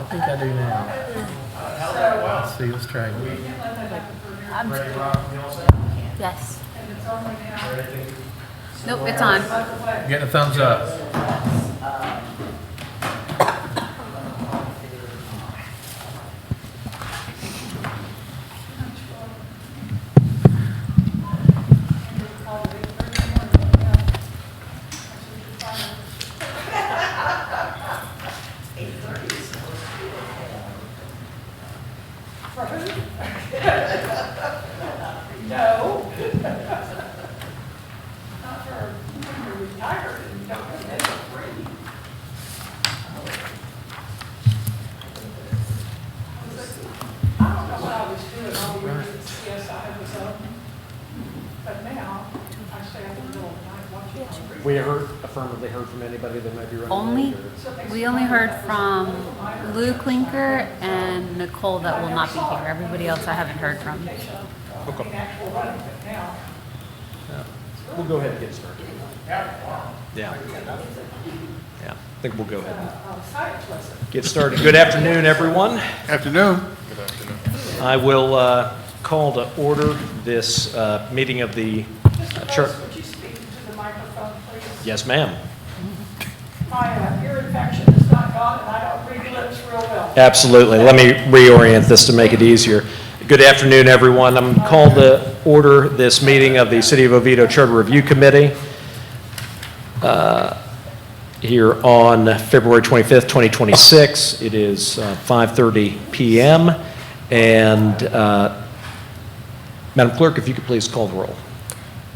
think I do now. Let's see, let's try again. Yes. Nope, it's on. Getting a thumbs up. No. Not for retired and don't come in for free. I don't know what I was doing all year at CSI was up. But now, I stay up in the middle of the night watching. We affirmatively heard from anybody that might be running Only, late, or- we only heard from Lou Klinker and Nicole that will not be here. Everybody else I haven't heard from. In actual running, but now. We'll go ahead and get started. Yeah. I think we'll go ahead and Science lesson. get started. Good afternoon, everyone. Afternoon. I will call to order this meeting of the church. Would you speak to the microphone, please? Yes, ma'am. My ear infection is not gone, and I don't read lips real well. Absolutely. Let me reorient this to make it easier. Good afternoon, everyone. I'm called to order this meeting of the City of Oviedo Charter Review Committee here on February 25th, 2026. It is 5:30 p.m. And Madam Clerk, if you could please call the roll.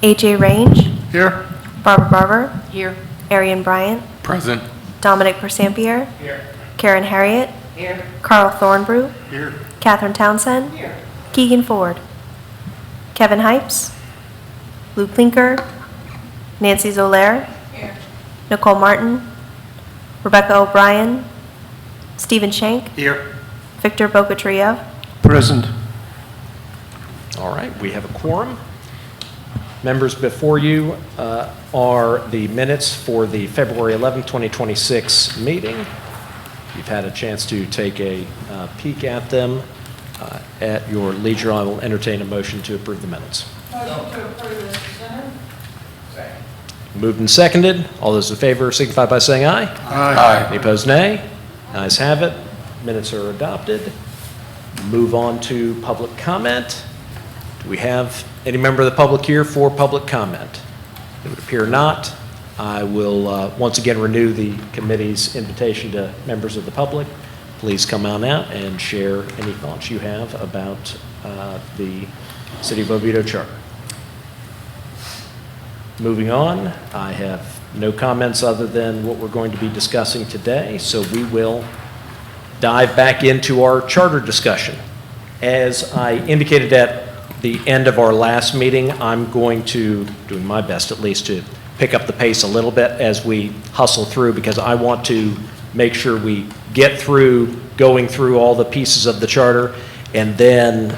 AJ Range, Here. Barbara Barber, Here. Arian Bryant, Present. Dominic Persampier, Karen Harriet, Here. Carl Thornbrew, Here. Catherine Townsend, Here. Keegan Ford, Kevin Hypes, Lou Klinker, Nancy Zoller, Here. Nicole Martin, Rebecca O'Brien, Stephen Shank, Here. Victor Bocatrio. Present. All right, we have a quorum. Members, before you are the minutes for the February 11th, 2026 meeting. You've had a chance to take a peek at them. At your leisure, I will entertain a motion to approve the minutes. Motion to approve as presented. Moved and seconded. All those in favor signify by saying aye. Aye. Any opposed, nay? Ayes have it. Minutes are adopted. Move on to public comment. Do we have any member of the public here for public comment? It would appear not. I will once again renew the committee's invitation to members of the public. Please come on out and share any thoughts you have about the City of Oviedo Charter. Moving on, I have no comments other than what we're going to be discussing today, so we will dive back into our charter discussion. As I indicated at the end of our last meeting, I'm going to, doing my best at least, to pick up the pace a little bit as we hustle through, because I want to make sure we get through going through all the pieces of the charter and then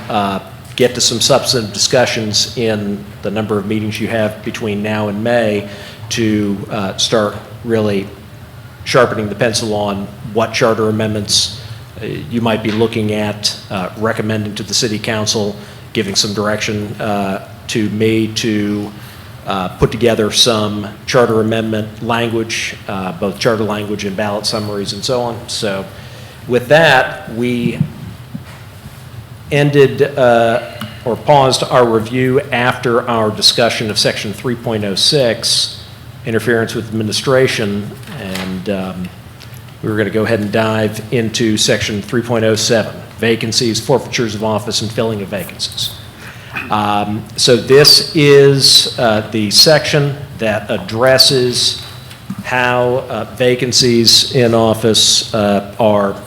get to some substantive discussions in the number of meetings you have between now and May to start really sharpening the pencil on what charter amendments you might be looking at recommending to the City Council, giving some direction to me to put together some charter amendment language, both charter language and ballot summaries and so on. So with that, we ended or paused our review after our discussion of Section 3.06, interference with administration, and we were going to go ahead and dive into Section 3.07, vacancies, forfeitures of office, and filling of vacancies. So this is the section that addresses how vacancies in office are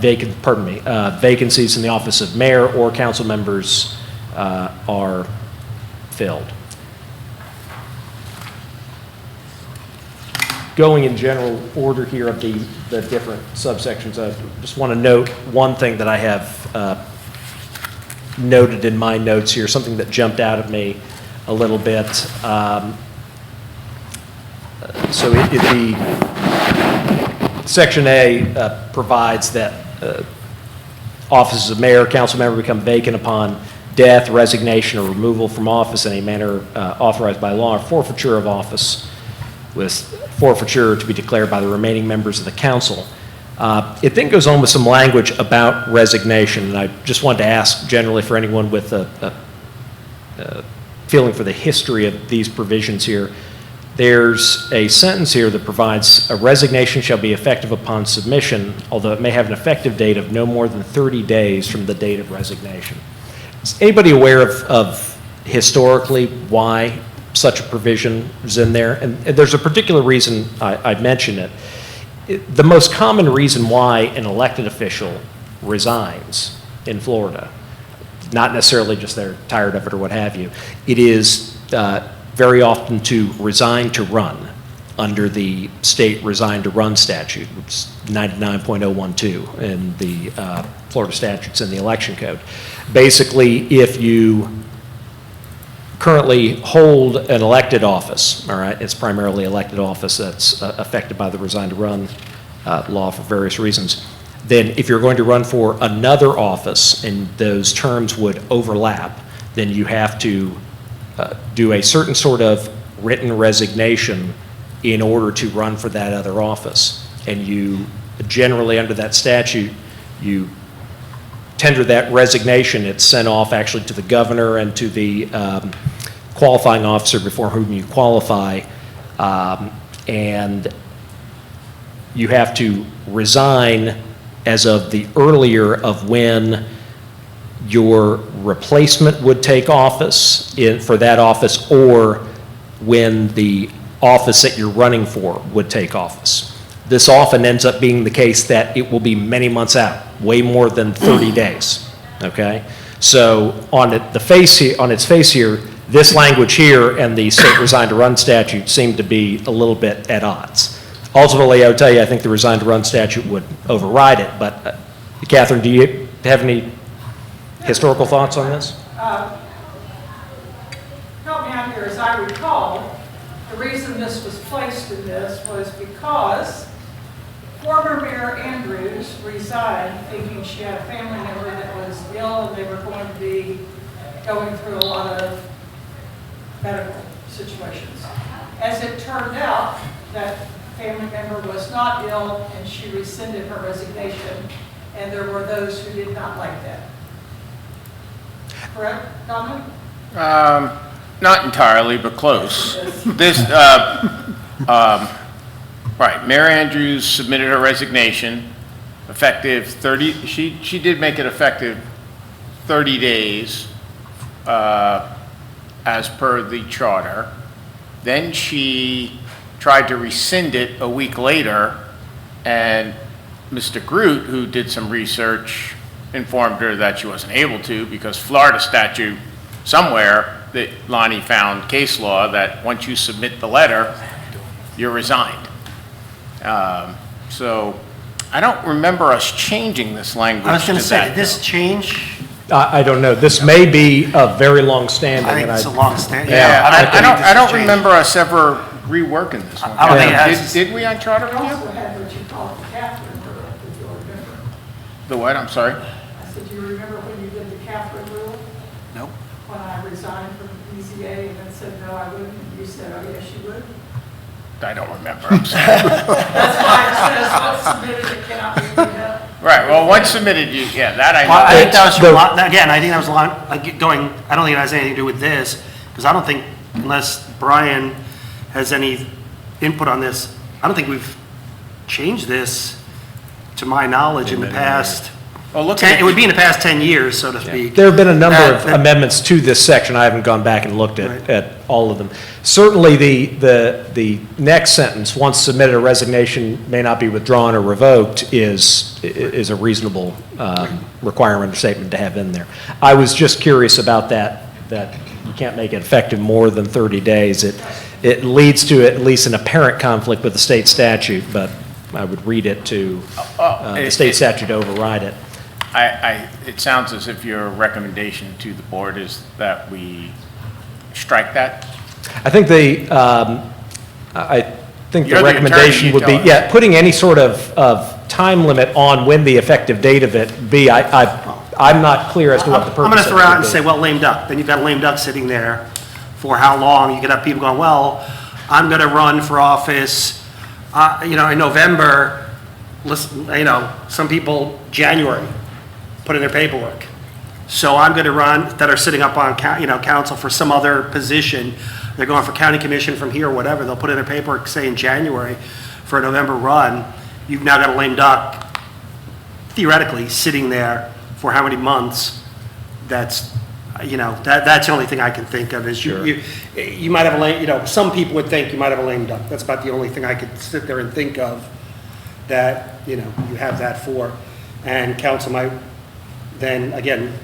vacancies in the office of mayor or council members are filled. Going in general order here of the different subsections, I just want to note one thing that I have noted in my notes here, something that jumped out at me a little bit. So Section A provides that offices of mayor, council member become vacant upon death, resignation, or removal from office in a manner authorized by law, or forfeiture of office, with forfeiture to be declared by the remaining members of the council. It then goes on with some language about resignation, and I just wanted to ask generally for anyone with a feeling for the history of these provisions here. There's a sentence here that provides a resignation shall be effective upon submission, although it may have an effective date of no more than 30 days from the date of resignation. Is anybody aware of historically why such a provision is in there? And there's a particular reason I mention it. The most common reason why an elected official resigns in Florida, not necessarily just they're tired of it or what have you, it is very often to resign to run under the state resign to run statute, which is 99.012 in the Florida statutes in the election code. Basically, if you currently hold an elected office, all right, it's primarily elected office that's affected by the resign to run law for various reasons, then if you're going to run for another office and those terms would overlap, then you have to do a certain sort of written resignation in order to run for that other office. And you generally, under that statute, you tender that resignation. It's sent off actually to the governor and to the qualifying officer before whom you qualify, and you have to resign as of the earlier of when your replacement would take office for that office, or when the office that you're running for would take office. This often ends up being the case that it will be many months out, way more than 30 days, okay? So on its face here, this language here and the state resign to run statute seem to be a little bit at odds. Ultimately, I would tell you, I think the resign to run statute would override it, but Catherine, do you have any historical thoughts on this? Help me out here. As I recall, the reason this was placed in this was because former Mayor Andrews resigned thinking she had a family member that was ill and they were going to be going through a lot of medical situations. As it turned out, that family member was not ill and she rescinded her resignation, and there were those who did not like that. Correct, Dominic? Not entirely, but close. This, right, Mayor Andrews submitted her resignation, effective 30, she did make it effective 30 days, as per the charter. Then she tried to rescind it a week later, and Mr. Groot, who did some research, informed her that she wasn't able to because Florida statute somewhere that Lonnie found case law that once you submit the letter, you're resigned. So I don't remember us changing this language. I was going to say, that, did this though. change? I don't know. This may be a very long standing. I think it's a long stand. Yeah, I don't change. remember us ever reworking this one. I don't think it has. Did we on charter We review? also had what you called the Catherine rule, if you remember. The what? I'm sorry. I said, do you remember when you did the Catherine rule? Nope. When I resigned from EZA and then said, no, I wouldn't, and you said, oh, yes, you would? I don't remember. I'm sorry. That's why it says, what's submitted, it cannot be redone. Right. Well, once submitted, that I know. Well, I think that was, The- again, I think that was a lot, like going, I don't think it has anything to do with this, because I don't think, unless Brian has any input on this, I don't think we've changed this, to my knowledge, in the past. Well, look It at would be in the past 10 years, so to speak. There have been a number of That- amendments to this section. I haven't gone back and looked Right. at all of them. Certainly, the next sentence, once submitted, a resignation may not be withdrawn or revoked, is a reasonable requirement or statement to have in there. I was just curious about that you can't make it effective more than 30 days. It leads to at least an apparent conflict with the state statute, but I would read it to the state statute to override it. it sounds as if your recommendation to the board is that we strike that. I think I think You're the the attorney, recommendation you would be, tell us. yeah, putting any sort of time limit on when the effective date of it be, I'm not clear as to what the purpose I'm going of to it throw out would and be. say, well, lame duck. Then you've got a lame duck sitting there for how long? You could have people going, well, I'm going to run for office, in November. Listen, some people, January, put in their paperwork. So I'm going to run, that are sitting up on, council for some other position. They're going for county commission from here, whatever. They'll put in their paperwork, say in January, for a November run. You've now got a lame duck, theoretically, sitting there for how many months? That's the only thing I can think of is you might have a lame, some people would think you might have a lame duck. That's about the only thing I could sit there and think of that, you have that for. And council might then, again,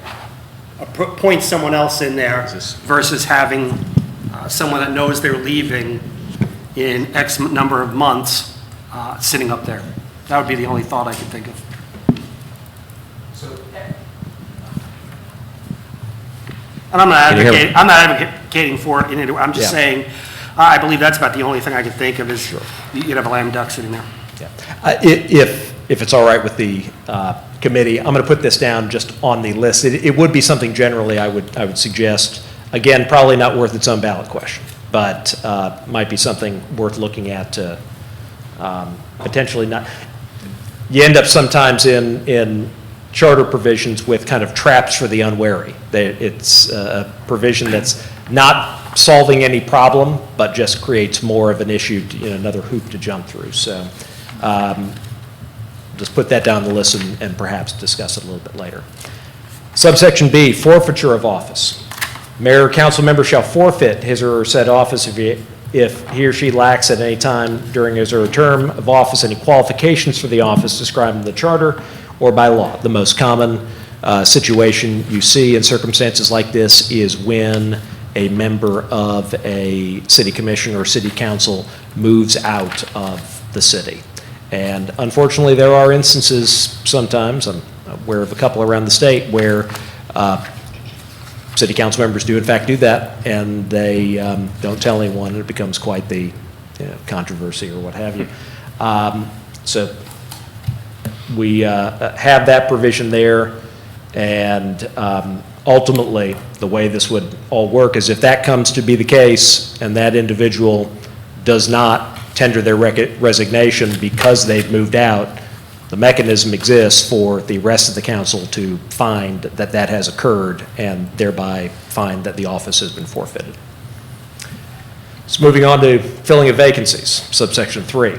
appoint someone else in there versus having someone that knows they're leaving in X number of months sitting up there. That would be the only thought I could think of. And I'm not Can you hear me? advocating for it in any way. I'm just Yeah. saying, I believe that's about the only thing I can think of is you'd have a lame duck sitting there. Yeah. If it's all right with the committee, I'm going to put this down just on the list. It would be something generally I would suggest. Again, probably not worth its own ballot question, but might be something worth looking at to potentially not. You end up sometimes in charter provisions with kind of traps for the unwary. It's a provision that's not solving any problem, but just creates more of an issue, another hoop to jump through. So just put that down the list and perhaps discuss it a little bit later. Subsection B, forfeiture of office. Mayor or council member shall forfeit his or her said office if he or she lacks at any time during his or her term of office any qualifications for the office described in the charter or by law. The most common situation you see in circumstances like this is when a member of a city commission or city council moves out of the city. And unfortunately, there are instances sometimes, I'm aware of a couple around the state, where city council members do in fact do that, and they don't tell anyone, and it becomes quite the controversy or what have you. So we have that provision there, and ultimately, the way this would all work is if that comes to be the case and that individual does not tender their resignation because they've moved out, the mechanism exists for the rest of the council to find that that has occurred and thereby find that the office has been forfeited. So moving on to filling of vacancies, subsection 3.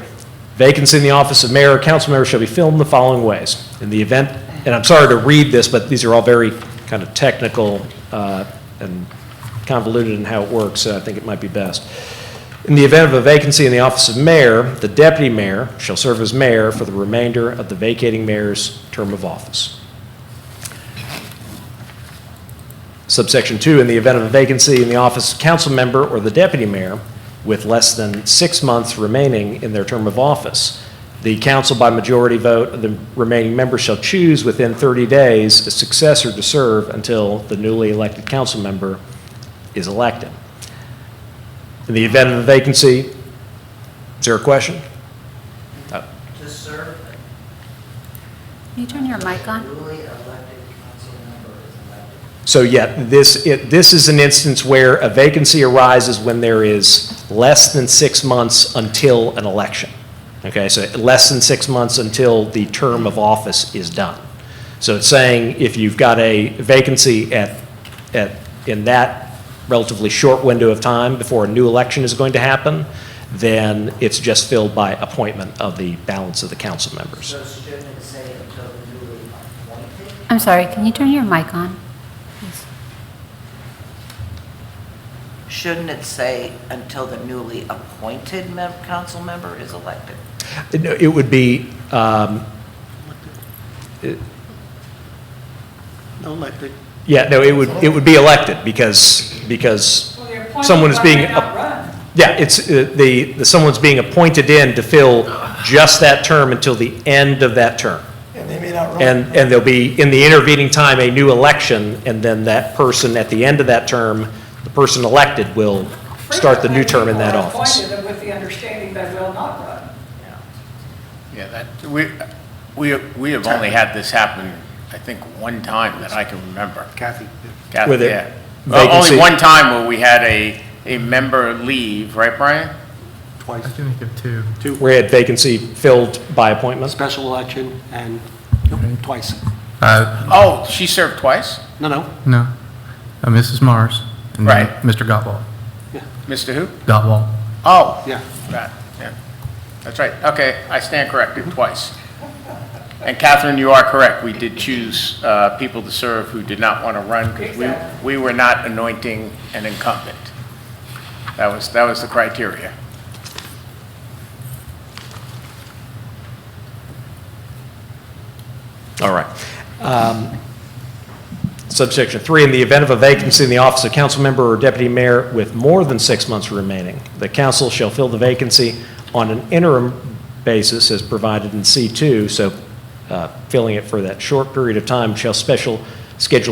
Vacancy in the office of mayor or council member shall be filled in the following ways. In the event, and I'm sorry to read this, but these are all very kind of technical and convoluted in how it works, so I think it might be best. In the event of a vacancy in the office of mayor, the deputy mayor shall serve as mayor for the remainder of the vacating mayor's term of office. Subsection 2, in the event of a vacancy in the office of council member or the deputy mayor with less than 6 months remaining in their term of office, the council by majority vote of the remaining members shall choose within 30 days a successor to serve until the newly elected council member is elected. In the event of a vacancy, is there a question? To serve, Can you turn your mic on? newly elected council member is elected. So yeah, this is an instance where a vacancy arises when there is less than 6 months until an election. Okay, so less than 6 months until the term of office is done. So it's saying if you've got a vacancy in that relatively short window of time before a new election is going to happen, then it's just filled by appointment of the balance of the council members. So shouldn't it say until the newly appointed? I'm sorry, can you turn your mic on? Please. Shouldn't it say until the newly appointed council member is elected? It would be, Elected. yeah, no, it would be elected because Well, the appointment someone is being, might not run. yeah, it's someone's being appointed in to fill just that term until the end of that term. And they may not run. And there'll be, in the intervening time, a new election, and then that person, at the end of that term, the person elected will start the new term in that Frequently, people are office. appointed and with the understanding they will not run. Yeah, that, we have only had this happen, I think, one time that I can remember. Kathy? Kathy, With a yeah. Well, vacancy. only one time where we had a member leave, right, Brian? Twice. I can think of two. Two, We had vacancy filled by appointment. special election and, nope, twice. Oh, she served twice? No, No, Mrs. Mars. And then Right. Mr. Gottwald. Mr. who? Gottwald. Oh, yeah. right, yeah. That's right. Okay, I stand corrected, twice. And Catherine, you are correct. We did choose people to serve who did not want to run because we were not anointing an incumbent. That was the criteria. All right. Subsection 3, in the event of a vacancy in the office of council member or deputy mayor with more than 6 months remaining, the council shall fill the vacancy on an interim basis as provided in C2, so filling it for that short period of time, shall schedule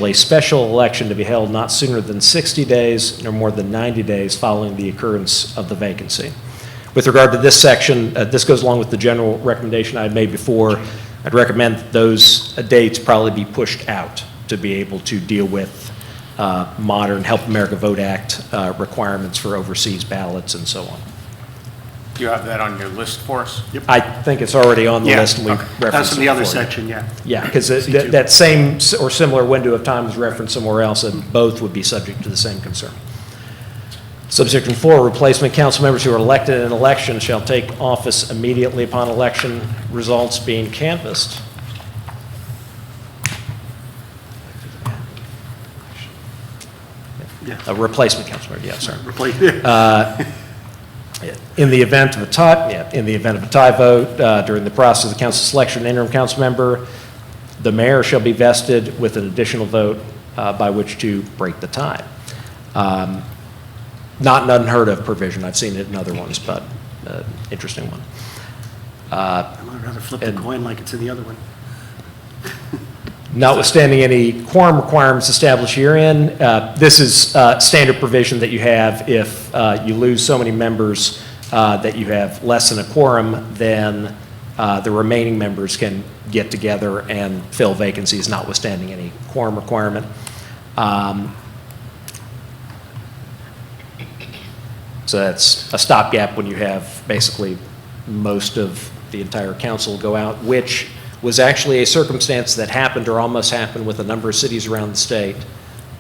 a special election to be held not sooner than 60 days nor more than 90 days following the occurrence of the vacancy. With regard to this section, this goes along with the general recommendation I had made before. I'd recommend that those dates probably be pushed out to be able to deal with modern Help America Vote Act requirements for overseas ballots and so on. Do you have that on your list for us? I think it's already on the Yeah, list, and we okay. referenced That's in it the other before. section, yeah. Yeah, because C2. that same or similar window of time is referenced somewhere else, and both would be subject to the same concern. Subsection 4, replacement council members who are elected in an election shall take office immediately upon election results being canvassed. Yeah. A replacement council member, yeah, sorry. Replace, In the event of a tie vote during the process of the council selection of an interim council member, the mayor shall be vested with an additional vote by which to break the tie. Not an unheard of provision. I've seen it in other ones, but interesting one. I'd rather flip the And- coin like it's in the other one. Notwithstanding any quorum requirements established herein, this is standard provision that you have if you lose so many members that you have less than a quorum, then the remaining members can get together and fill vacancies notwithstanding any quorum requirement. So that's a stopgap when you have basically most of the entire council go out, which was actually a circumstance that happened or almost happened with a number of cities around the state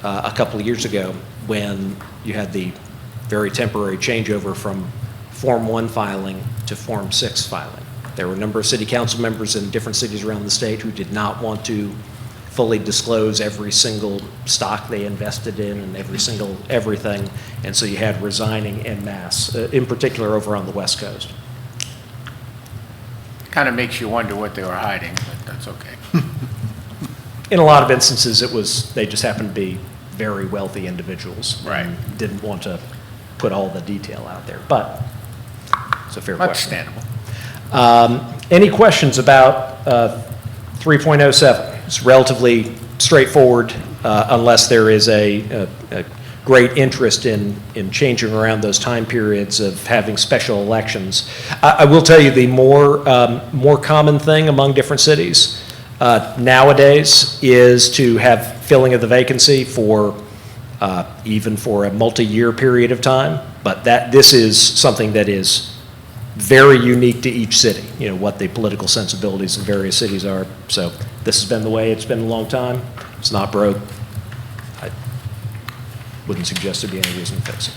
a couple of years ago when you had the very temporary changeover from Form 1 filing to Form 6 filing. There were a number of city council members in different cities around the state who did not want to fully disclose every single stock they invested in and every single everything, and so you had resigning en masse, in particular over on the West Coast. Kind of makes you wonder what they were hiding, but that's okay. In a lot of instances, they just happened to be very wealthy individuals. Right. And didn't want to put all the detail out there, but it's a fair question. Understandable. Any questions about 3.07? It's relatively straightforward unless there is a great interest in changing around those time periods of having special elections. I will tell you the more common thing among different cities nowadays is to have filling of the vacancy for even for a multi-year period of time, but this is something that is very unique to each city, what the political sensibilities in various cities are. So this has been the way it's been a long time. It's not broke. I wouldn't suggest there be any reason to fix it.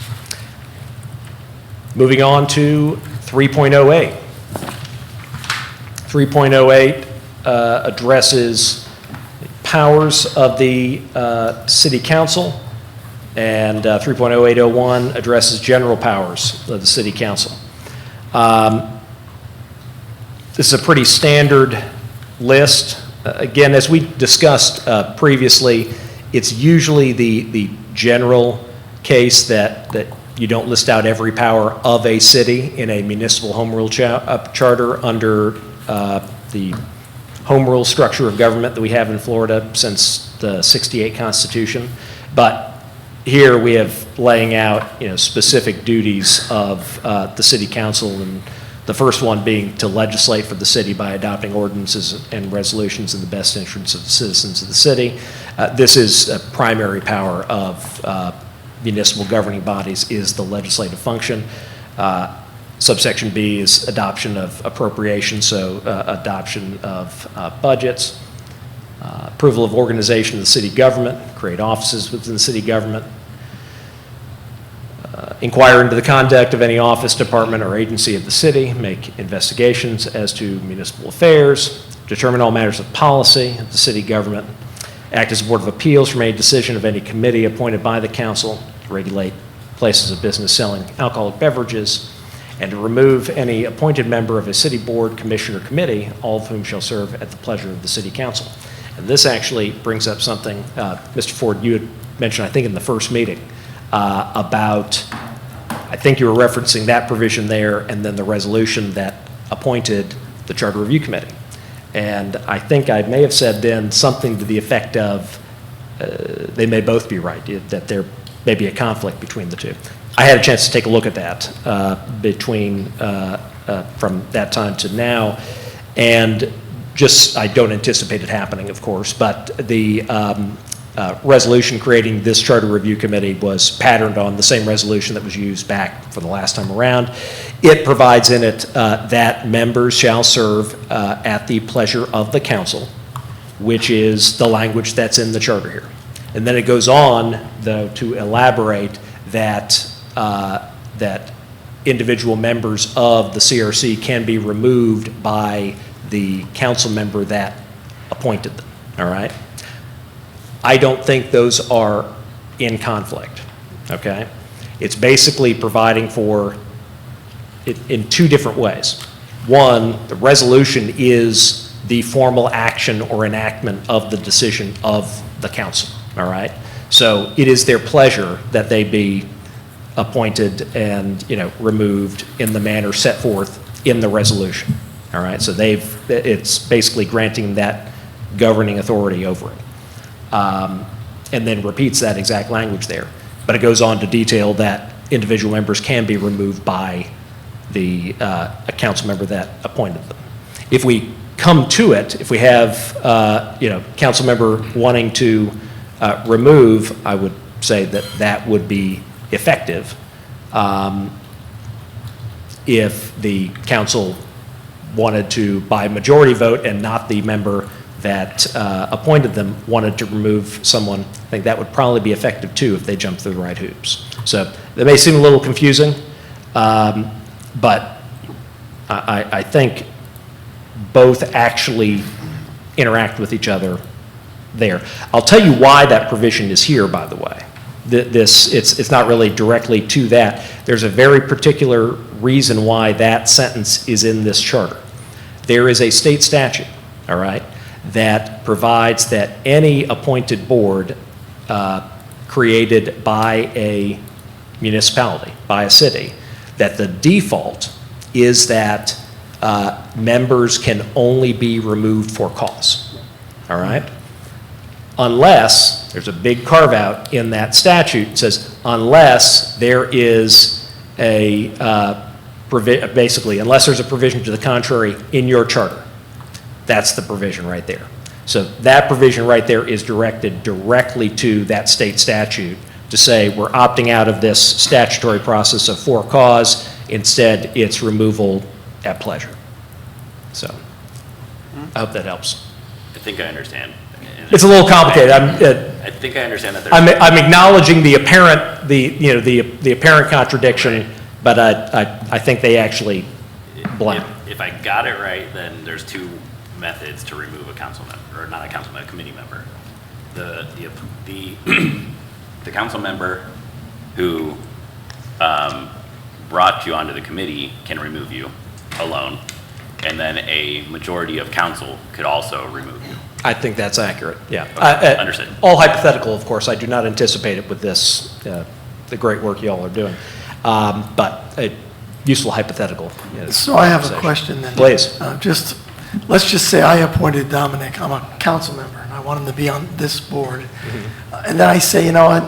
Moving on to 3.08. 3.08 addresses powers of the city council, and 3.0801 addresses general powers of the city council. This is a pretty standard list. Again, as we discussed previously, it's usually the general case that you don't list out every power of a city in a municipal home rule charter under the home rule structure of government that we have in Florida since the '68 Constitution. But here we have laying out, specific duties of the city council, and the first one being to legislate for the city by adopting ordinances and resolutions in the best interests of the citizens of the city. This is a primary power of municipal governing bodies, is the legislative function. Subsection B is adoption of appropriations, so adoption of budgets. Approval of organization of the city government, create offices within the city government. Inquire into the conduct of any office, department, or agency of the city, make investigations as to municipal affairs, determine all matters of policy of the city government, act as a board of appeals from any decision of any committee appointed by the council, regulate places of business selling alcoholic beverages, and to remove any appointed member of a city board, commission, or committee, all of whom shall serve at the pleasure of the city council. And this actually brings up something, Mr. Ford, you had mentioned, I think, in the first meeting, about, I think you were referencing that provision there, and then the resolution that appointed the Charter Review Committee. And I think I may have said then something to the effect of, they may both be right, that there may be a conflict between the two. I had a chance to take a look at that from that time to now, and just, I don't anticipate it happening, of course, but the resolution creating this Charter Review Committee was patterned on the same resolution that was used back for the last time around. It provides in it that members shall serve at the pleasure of the council, which is the language that's in the charter here. And then it goes on, though, to elaborate that that individual members of the CRC can be removed by the council member that appointed them, all right? I don't think those are in conflict, okay? It's basically providing for it in two different ways. One, the resolution is the formal action or enactment of the decision of the council, all right? So it is their pleasure that they be appointed and, removed in the manner set forth in the resolution, all right? So it's basically granting that governing authority over it. And then repeats that exact language there. But it goes on to detail that individual members can be removed by a council member that appointed them. If we come to it, if we have, council member wanting to remove, I would say that would be effective if the council wanted to, by majority vote and not the member that appointed them, wanted to remove someone. I think that would probably be effective too if they jumped through the right hoops. So that may seem a little confusing, but I think both actually interact with each other there. I'll tell you why that provision is here, by the way. It's not really directly to that. There's a very particular reason why that sentence is in this charter. There is a state statute, all right, that provides that any appointed board created by a municipality, by a city, that the default is that members can only be removed for cause, all right? Unless, there's a big carve out in that statute, it says unless there is basically, unless there's a provision to the contrary in your charter. That's the provision right there. So that provision right there is directed directly to that state statute to say we're opting out of this statutory process of for cause. Instead, it's removal at pleasure. So I hope that helps. I think I understand. It's a little complicated. I think I understand that there's. I'm acknowledging the apparent the apparent contradiction, but I think they actually blend. If I got it right, then there's two methods to remove a council member, or not a council member, a committee member. The council member who brought you onto the committee can remove you alone, and then a majority of council could also remove you. I think that's accurate, yeah. Okay, understood. All hypothetical, of course. I do not anticipate it with this, the great work you all are doing. But a useful hypothetical. So I have a question then. Please. Let's just say I appointed Dominic, I'm a council member, and I want him to be on this board. And then I say, you know what,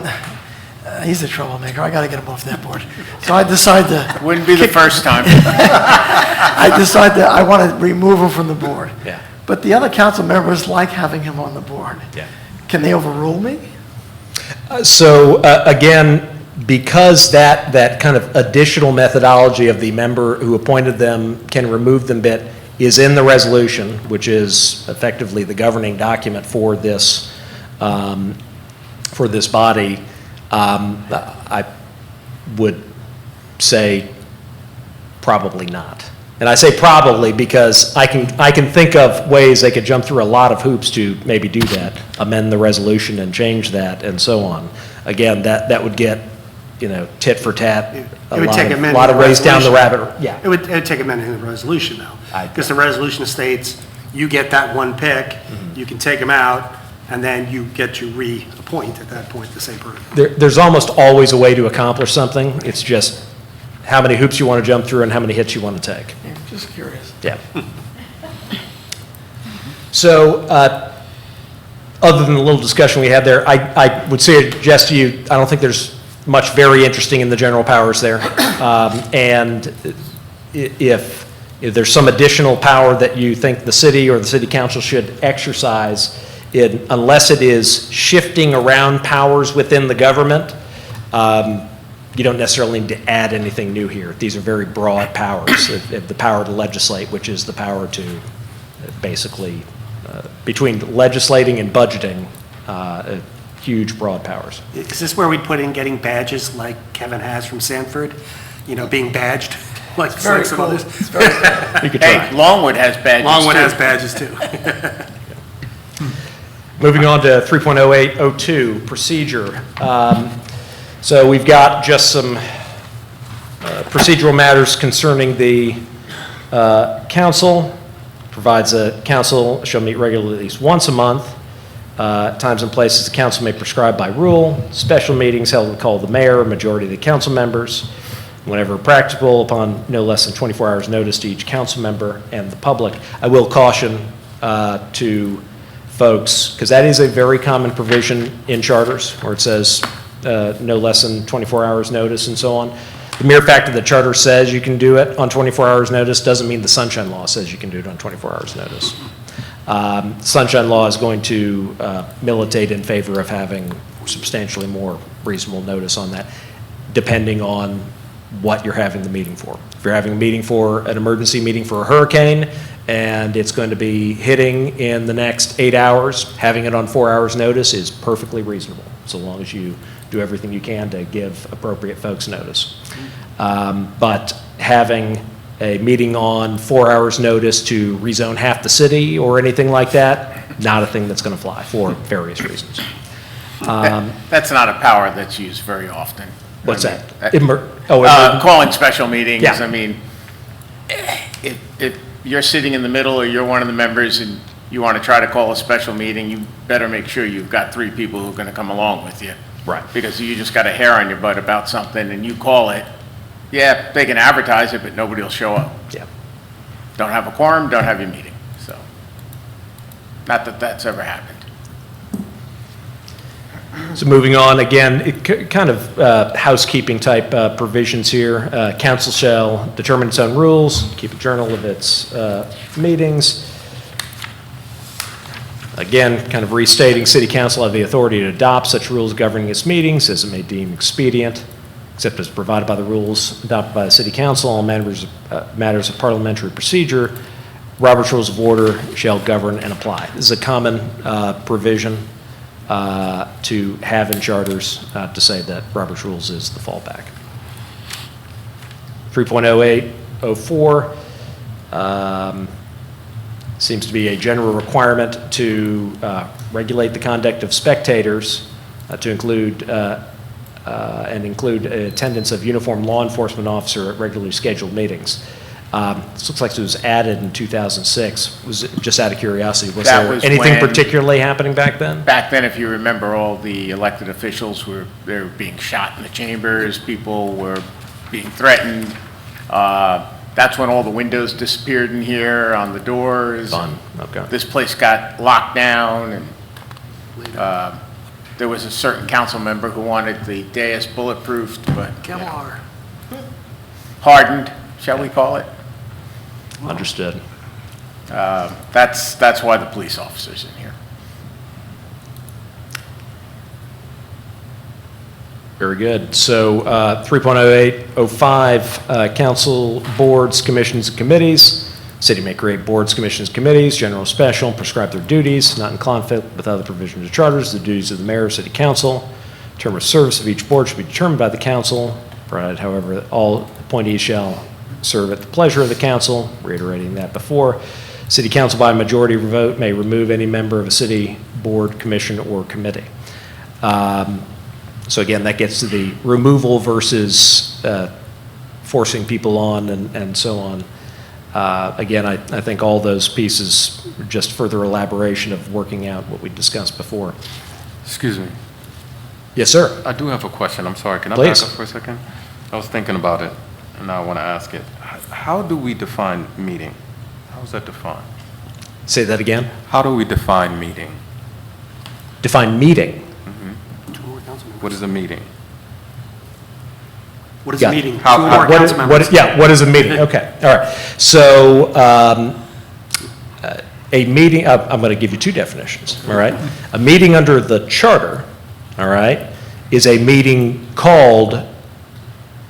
he's a troublemaker. I got to get him off that board. So I decided to, Wouldn't be the first time. I want to remove him from the board. Yeah. But the other council members like having him on the board. Yeah. Can they overrule me? So again, because that kind of additional methodology of the member who appointed them can remove them bit is in the resolution, which is effectively the governing document for this body, I would say probably not. And I say probably because I can think of ways they could jump through a lot of hoops to maybe do that, amend the resolution and change that and so on. Again, that would get, tit for tat, It would take amending lot of the ways down the resolution. rabbit. Yeah. It would take amending the resolution, though. Because the resolution states, you get that one pick, you can take them out, and then you get to reappoint at that point the same person. There's almost always a way to accomplish something. It's just how many hoops you want to jump through and how many hits you want to take. Yeah, just curious. Yeah. So, other than the little discussion we had there, I would suggest to you, I don't think there's much very interesting in the general powers there. And if there's some additional power that you think the city or the city council should exercise, unless it is shifting around powers within the government, you don't necessarily need to add anything new here. These are very broad powers. The power to legislate, which is the power to basically, between legislating and budgeting, huge broad powers. Is this where we put in getting badges like Kevin has from Sanford? Being badged, like Very some cool. others? It's very cool. You could Hey, try. Longwood has badges Longwood too. has badges, too. Moving on to 3.0802, procedure. So we've got just some procedural matters concerning the council. Provides a council shall meet regularly at least once a month. Times and places the council may prescribe by rule. Special meetings held at the call of the mayor, majority of the council members, whenever practicable, upon no less than 24 hours notice to each council member and the public. I will caution to folks, because that is a very common provision in charters, where it says no less than 24 hours notice and so on. The mere fact that the charter says you can do it on 24 hours notice doesn't mean the Sunshine Law says you can do it on 24 hours notice. Sunshine Law is going to militate in favor of having substantially more reasonable notice on that, depending on what you're having the meeting for. If you're having a meeting for an emergency meeting for a hurricane, and it's going to be hitting in the next 8 hours, having it on 4 hours notice is perfectly reasonable, so long as you do everything you can to give appropriate folks notice. But having a meeting on 4 hours notice to rezone half the city or anything like that, not a thing that's going to fly for various reasons. That's not a power that's used very often. What's I that? mean, calling special meetings, Yeah. I mean, if you're sitting in the middle or you're one of the members and you want to try to call a special meeting, you better make sure you've got 3 people who are going to come along with you. Right. Because you just got a hair on your butt about something and you call it, yeah, they can advertise it, but nobody will show up. Yeah. Don't have a quorum, don't have your meeting, so. Not that that's ever happened. So moving on, again, kind of housekeeping type provisions here. Council shall determine its own rules, keep a journal of its meetings. Again, kind of restating, city council have the authority to adopt such rules governing its meetings as it may deem expedient, except as provided by the rules adopted by the city council on matters of parliamentary procedure. Robert's Rules of Order shall govern and apply. This is a common provision to have in charters to say that Robert's Rules is the fallback. 3.0804 seems to be a general requirement to regulate the conduct of spectators to include attendance of uniformed law enforcement officer at regularly scheduled meetings. This looks like it was added in 2006. Was it, just out of curiosity, was That there was anything when- particularly happening back then? Back then, if you remember, all the elected officials they were being shot in the chambers, people were being threatened. That's when all the windows disappeared in here on the doors. Fun, okay. This place got locked down and, there was a certain council member who wanted the dais bulletproofed, but Kevlar. hardened, shall we call it? Understood. That's why the police officer's in here. Very good. So 3.0805, council boards, commissions, and committees. City may create boards, commissions, committees, general, special, and prescribe their duties, not in conflict with other provisions of charters. The duties of the mayor or city council. Term of service of each board should be determined by the council, provided, however, all appointees shall serve at the pleasure of the council, reiterating that before. City council by a majority vote may remove any member of a city board, commission, or committee. So again, that gets to the removal versus forcing people on and so on. Again, I think all those pieces are just further elaboration of working out what we discussed before. Excuse me. Yes, sir. I do have a question. I'm sorry. Can I Please. back up for a second? I was thinking about it, and I want to ask it. How do we define meeting? How is that defined? Say that again. How do we define meeting? Define meeting. What is a meeting? What is Yeah. a meeting? How- Two or how- more council members. What is a meeting? Okay, all right. So a meeting, I'm going to give you two definitions, all right? A meeting under the charter, all right, is a meeting called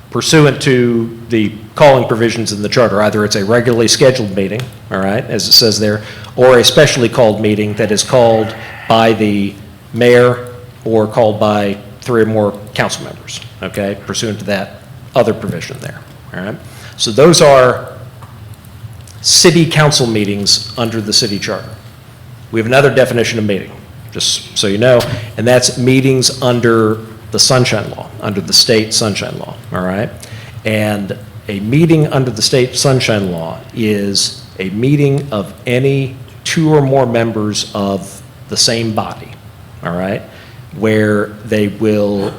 pursuant to the calling provisions in the charter. Either it's a regularly scheduled meeting, all right, as it says there, or a specially called meeting that is called by the mayor or called by 3 or more council members, okay, pursuant to that other provision there, all right? So those are city council meetings under the city charter. We have another definition of meeting, just so you know, and that's meetings under the Sunshine Law, under the state Sunshine Law, all right? And a meeting under the state Sunshine Law is a meeting of any 2 or more members of the same body, all right? Where they will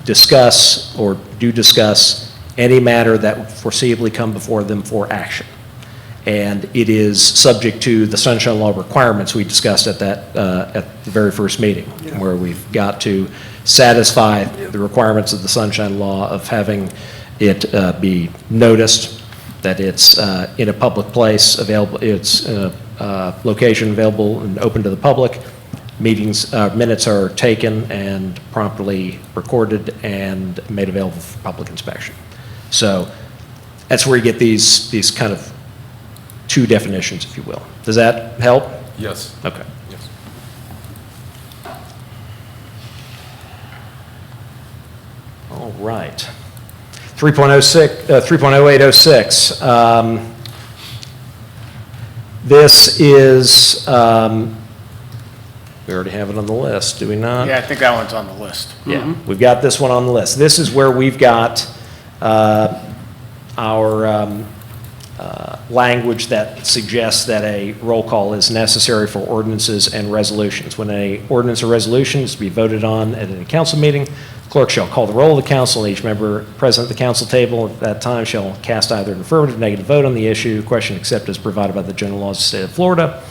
discuss or do discuss any matter that would foreseeably come before them for action. And it is subject to the Sunshine Law requirements we discussed at the very first meeting, where we've got to satisfy the requirements of the Sunshine Law of having it be noticed, that it's in a public place available, it's in a location available and open to the public. Minutes are taken and promptly recorded and made available for public inspection. So that's where you get these kind of two definitions, if you will. Does that help? Yes. Okay. Yes. All right. 3.0806. This is, we already have it on the list, do we not? Yeah, I think that one's on the list. Yeah, we've got this one on the list. This is where we've got our language that suggests that a roll call is necessary for ordinances and resolutions. When an ordinance or resolution is to be voted on at a council meeting, clerk shall call the roll of the council, and each member present at the council table at that time shall cast either an affirmative or negative vote on the issue, question except as provided by the general laws of the state of Florida.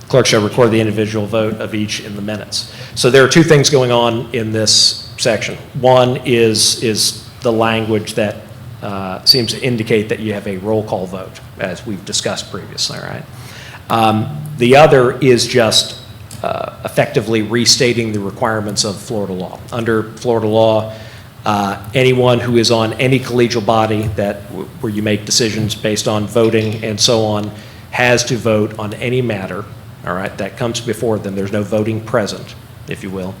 Clerk shall record the individual vote of each in the minutes. So there are two things going on in this section. One is the language that seems to indicate that you have a roll call vote, as we've discussed previously, right? The other is just effectively restating the requirements of Florida law. Under Florida law, anyone who is on any collegial body where you make decisions based on voting and so on has to vote on any matter, all right, that comes before them. There's no voting present, if you will,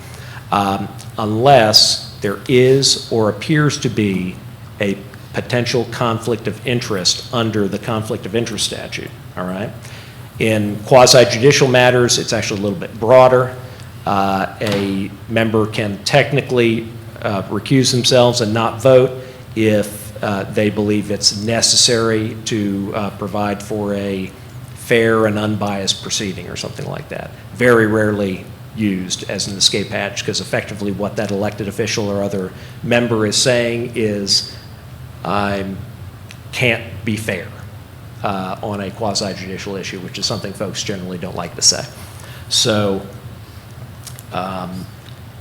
unless there is or appears to be a potential conflict of interest under the conflict of interest statute, all right? In quasi-judicial matters, it's actually a little bit broader. A member can technically recuse themselves and not vote if they believe it's necessary to provide for a fair and unbiased proceeding or something like that. Very rarely used as an escape hatch, because effectively what that elected official or other member is saying is, I can't be fair on a quasi-judicial issue, which is something folks generally don't like to say. So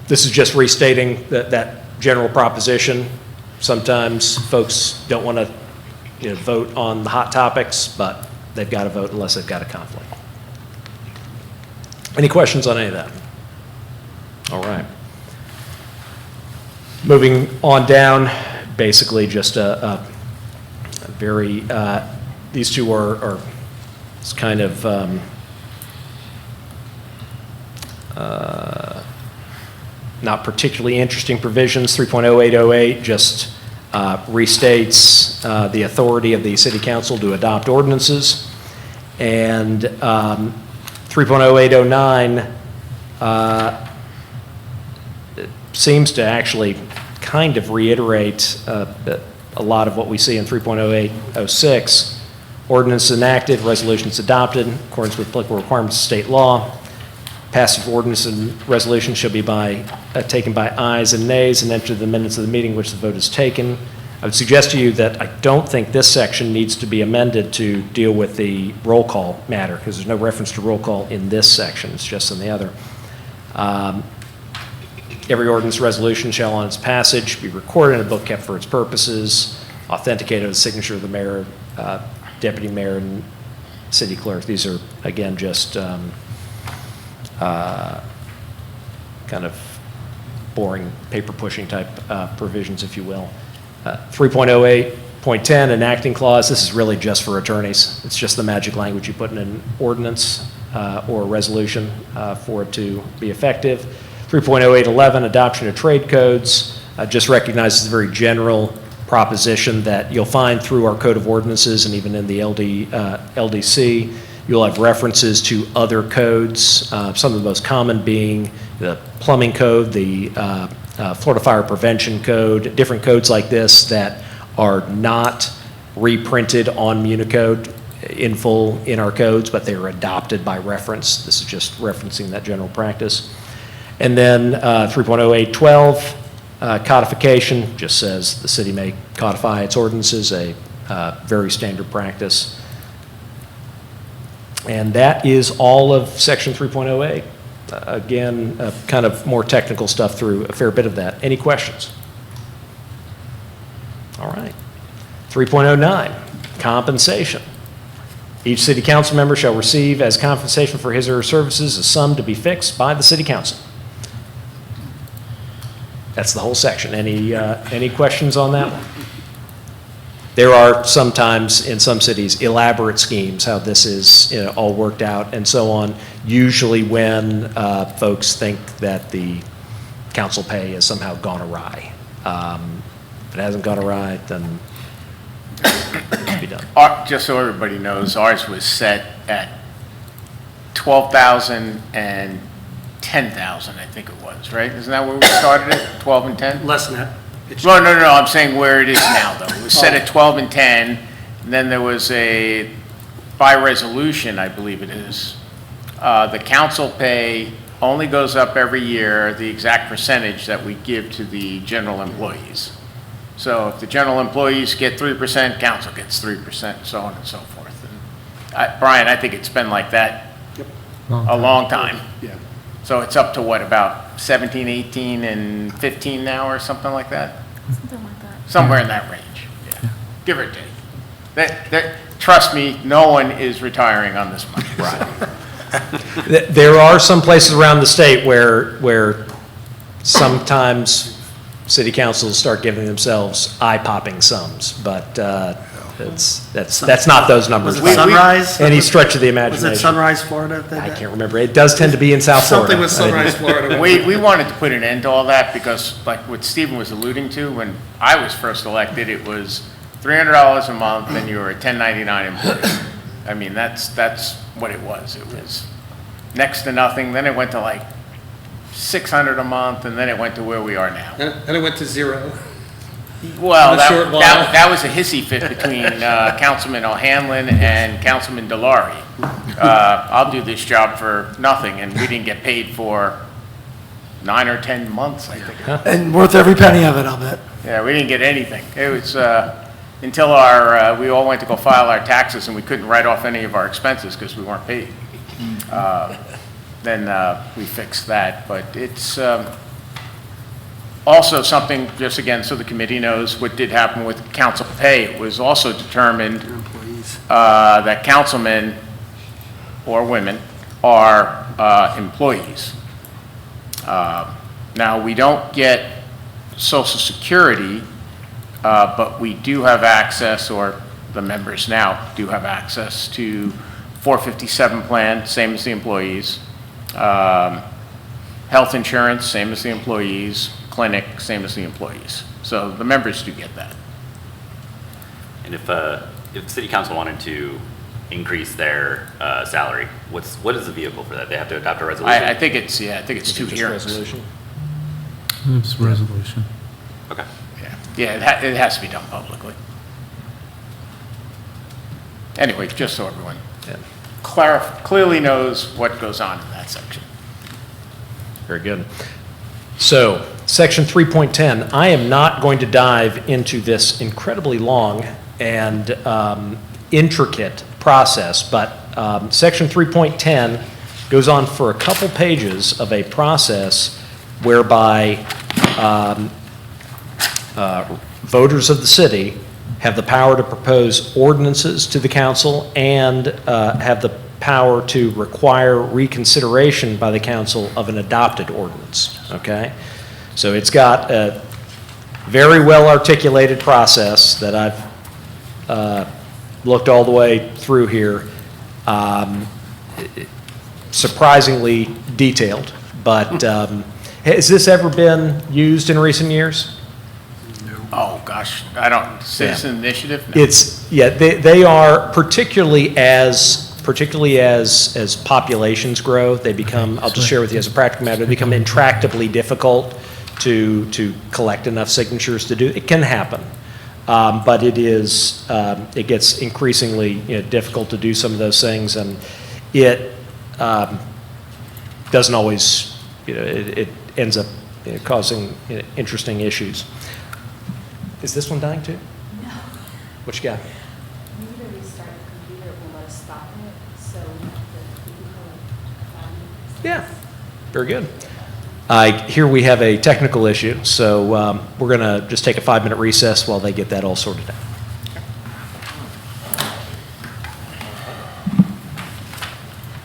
This is just restating that general proposition. Sometimes folks don't want to vote on the hot topics, but they've got to vote unless they've got a conflict. Any questions on any of that? All right. Moving on down, basically just a very, these two are it's kind of not particularly interesting provisions. 3.0808 just restates the authority of the city council to adopt ordinances. And 3.0809 seems to actually kind of reiterate a lot of what we see in 3.0806. Ordinance enacted, resolutions adopted in accordance with applicable requirements of state law. Passage of ordinance and resolution shall be taken by ayes and nays and enter the minutes of the meeting in which the vote is taken. I would suggest to you that I don't think this section needs to be amended to deal with the roll call matter, because there's no reference to roll call in this section. It's just in the other. Every ordinance resolution shall on its passage be recorded in a book kept for its purposes, authenticated with the signature of the mayor, deputy mayor, and city clerk. These are, again, just kind of boring paper pushing type provisions, if you will. 3.08.10, enacting clause. This is really just for attorneys. It's just the magic language you put in an ordinance or a resolution for it to be effective. 3.0811, adoption of trade codes. Just recognizes the very general proposition that you'll find through our code of ordinances and even in the LDC. You'll have references to other codes, some of the most common being the plumbing code, the Florida Fire Prevention Code, different codes like this that are not reprinted on Municode in full in our codes, but they are adopted by reference. This is just referencing that general practice. And then 3.0812, codification, just says the city may codify its ordinances, a very standard practice. And that is all of section 3.08. Again, kind of more technical stuff through a fair bit of that. Any questions? All right. 3.09, compensation. Each city council member shall receive as compensation for his or her services a sum to be fixed by the city council. That's the whole section. Any questions on that one? There are sometimes in some cities elaborate schemes how this is all worked out and so on. Usually when folks think that the council pay has somehow gone awry. If it hasn't gone awry, then it should be done. Just so everybody knows, ours was set at 12,000 and 10,000, I think it was, right? Isn't that where we started at, 12 and 10? Less than that. Well, no, I'm saying where it is now, though. It was set at 12 and 10, and then there was by resolution, I believe it is, the council pay only goes up every year, the exact percentage that we give to the general employees. So if the general employees get 3%, council gets 3%, so on and so forth. And Brian, I think it's been like that a long time. Yeah. So it's up to what, about 17, 18, and 15 now or something like that? Something like that. Somewhere in that range, yeah. Give or take. Trust me, no one is retiring on this money. Right. There are some places around the state where sometimes city councils start giving themselves eye-popping sums, but that's not those numbers. Was it Sunrise? Any stretch of the imagination. Was it Sunrise, Florida? I can't remember. It does tend to be in South Florida. Something with Sunrise, Florida. We wanted to put an end to all that because, like what Stephen was alluding to, when I was first elected, it was $300 a month and you were a 1099 employee. I mean, that's what it was. It was next to nothing. Then it went to like $600 a month, and then it went to where we are now. And it went to zero. Well, In a short while. that was a hissy fit between Councilman O'Hanlon and Councilman Delary. I'll do this job for nothing, and we didn't get paid for 9 or 10 months, I think. And worth every penny of it, I'll bet. Yeah, we didn't get anything. It was until we all went to go file our taxes, and we couldn't write off any of our expenses because we weren't paid. Then we fixed that, but it's Also, something, just again, so the committee knows what did happen with council pay, it was also determined that councilmen or women are employees. Now, we don't get Social Security, but we do have access, or the members now do have access to 457 plan, same as the employees. Health insurance, same as the employees. Clinic, same as the employees. So the members do get that. And if city council wanted to increase their salary, what is the vehicle for that? They have to adopt a resolution? I think it's 2 Just hearings. resolution? It's resolution. Okay. Yeah, it has to be done publicly. Anyway, just so everyone clearly knows what goes on in that section. Very good. So, section 3.10, I am not going to dive into this incredibly long and intricate process, but section 3.10 goes on for a couple pages of a process whereby voters of the city have the power to propose ordinances to the council and have the power to require reconsideration by the council of an adopted ordinance, okay? So it's got a very well articulated process that I've looked all the way through here. Surprisingly detailed, but has this ever been used in recent years? Oh, gosh, citizen initiative? No. They are particularly as populations grow, they become, I'll just share with you as a practical matter, they become intractably difficult to collect enough signatures to do. It can happen, but it gets increasingly difficult to do some of those things, and it doesn't always, it ends up causing interesting issues. Is this one dying too? No. What you got? We need to restart the computer, it will let us stop it, so we can Yeah, very good. Here we have a technical issue, so we're going to just take a 5-minute recess while they get that all sorted out.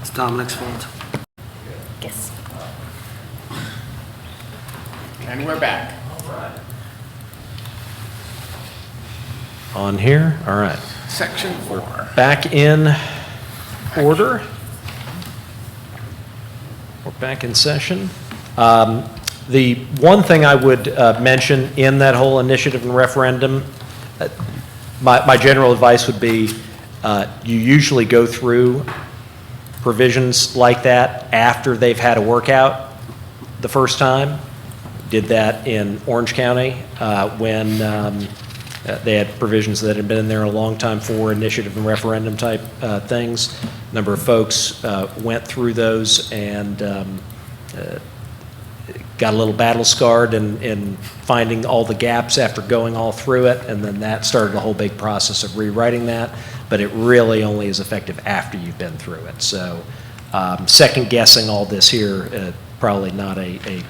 It's Dominic's fault. Yes. And we're back. On here, all right. Section 4. Back in order. We're back in session. The one thing I would mention in that whole initiative and referendum, my general advice would be you usually go through provisions like that after they've had a workout the first time. Did that in Orange County when they had provisions that had been in there a long time for initiative and referendum type things. A number of folks went through those and got a little battle scarred in finding all the gaps after going all through it, and then that started a whole big process of rewriting that, but it really only is effective after you've been through it. So second guessing all this here, probably not a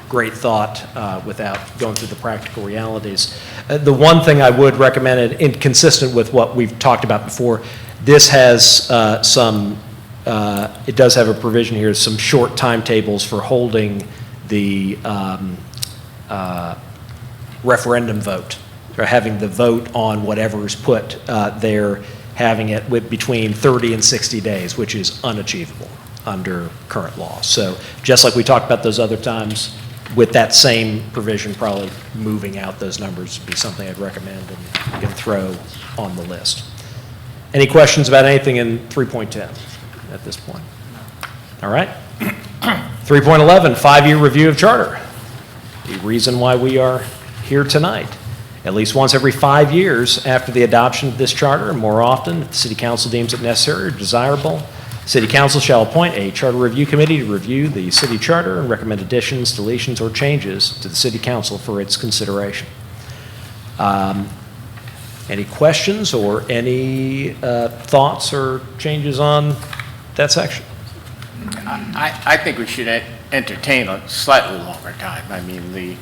great thought without going through the practical realities. The one thing I would recommend, and consistent with what we've talked about before, this has it does have a provision here, some short timetables for holding the referendum vote, or having the vote on whatever is put there, having it with between 30 and 60 days, which is unachievable under current law. So just like we talked about those other times, with that same provision, probably moving out those numbers would be something I'd recommend and you can throw on the list. Any questions about anything in 3.10 at this point? All right. 3.11, 5-year review of charter. The reason why we are here tonight. At least once every 5 years after the adoption of this charter, and more often, if the City Council deems it necessary or desirable, City Council shall appoint a charter review committee to review the city charter and recommend additions, deletions, or changes to the City Council for its consideration. Any questions or any thoughts or changes on that section? I think we should entertain a slightly longer time. I mean,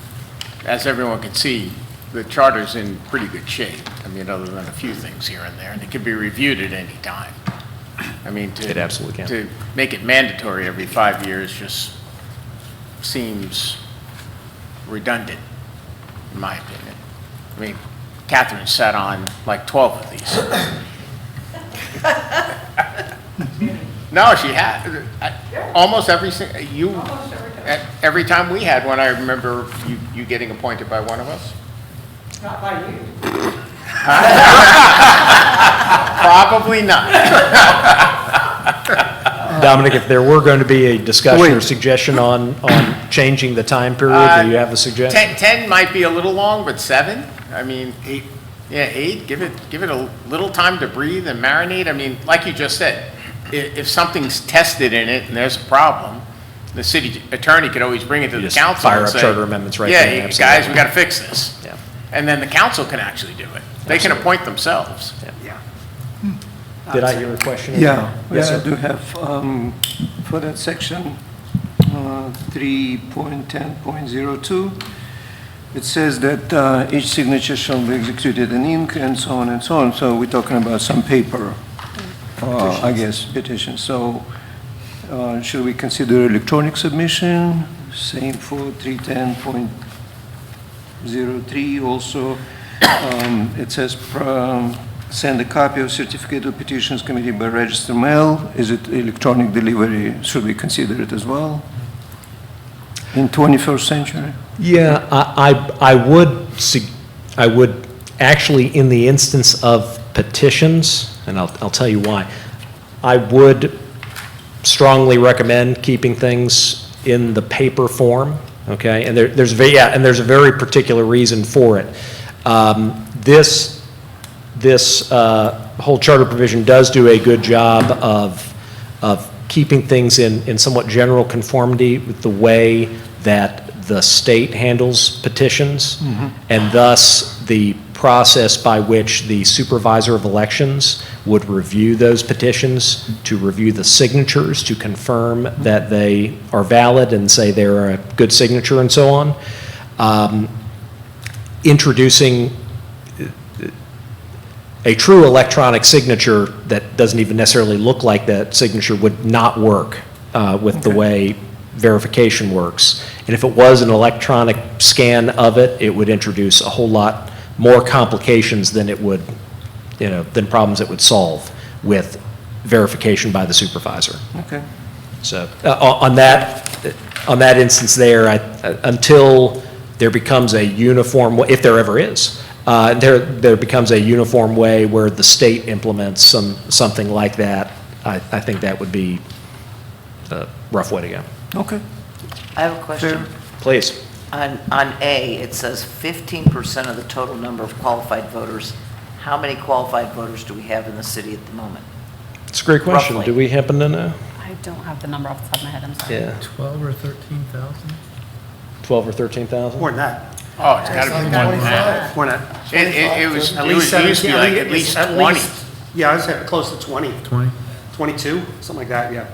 as everyone can see, the charter's in pretty good shape. I mean, other than a few things here and there, and it can be reviewed at any time. I mean, It absolutely can. to make it mandatory every 5 years just seems redundant, in my opinion. I mean, Catherine sat on like 12 of these. No, she had, almost every, you, Almost every time. every time we had one, I remember you getting appointed by one of us. Not by you. Probably not. Dominic, if there were going to be a discussion or Wait. suggestion on changing the time period, do you have a suggestion? 10 might be a little long, but 7, I mean. 8. Yeah, 8, give it a little time to breathe and marinate. I mean, like you just said, if something's tested in it and there's a problem, the city attorney could always bring it to You the just council fire and up say, charter amendments right yeah, then, guys, absolutely. we got to fix this. Yeah. And then the council can actually do it. They can appoint themselves. Yeah. Did I hear a question? Yeah, Yes, I sir. do have, for that section, 3.10.02, it says that each signature shall be executed in ink and so on and so on. So we're talking about some paper, I guess, petition. So should we consider electronic submission? Same for 310.03 also. It says send a copy of certificate of petitions committee by register mail. Is it electronic delivery? Should we consider it as well? In 21st century? Yeah, I would actually, in the instance of petitions, and I'll tell you why, I would strongly recommend keeping things in the paper form, okay? And there's a very particular reason for it. This whole charter provision does do a good job of keeping things in somewhat general conformity with the way that the state handles petitions, and thus the process by which the supervisor of elections would review those petitions, to review the signatures, to confirm that they are valid and say they're a good signature and so on. Introducing a true electronic signature that doesn't even necessarily look like that signature would not work with the way verification works. And if it was an electronic scan of it, it would introduce a whole lot more complications than it would, than problems it would solve with verification by the supervisor. Okay. So on that instance there, until there becomes a uniform, if there ever is, there becomes a uniform way where the state implements something like that, I think that would be a rough way to go. Okay. I have a question. Please. On A, it says 15% of the total number of qualified voters. How many qualified voters do we have in the city at the moment? It's a great question. Roughly. Do we happen to know? I don't have the number off the top of my head, I'm sorry. Yeah, 12 or 13,000? 12 or 13,000? More than that. Oh, it's got to be more than that. More than that. It was, At it least used to be 17, like I at think least it's 20. Yeah, I was at close to 20, 20? 22, something like that, yeah.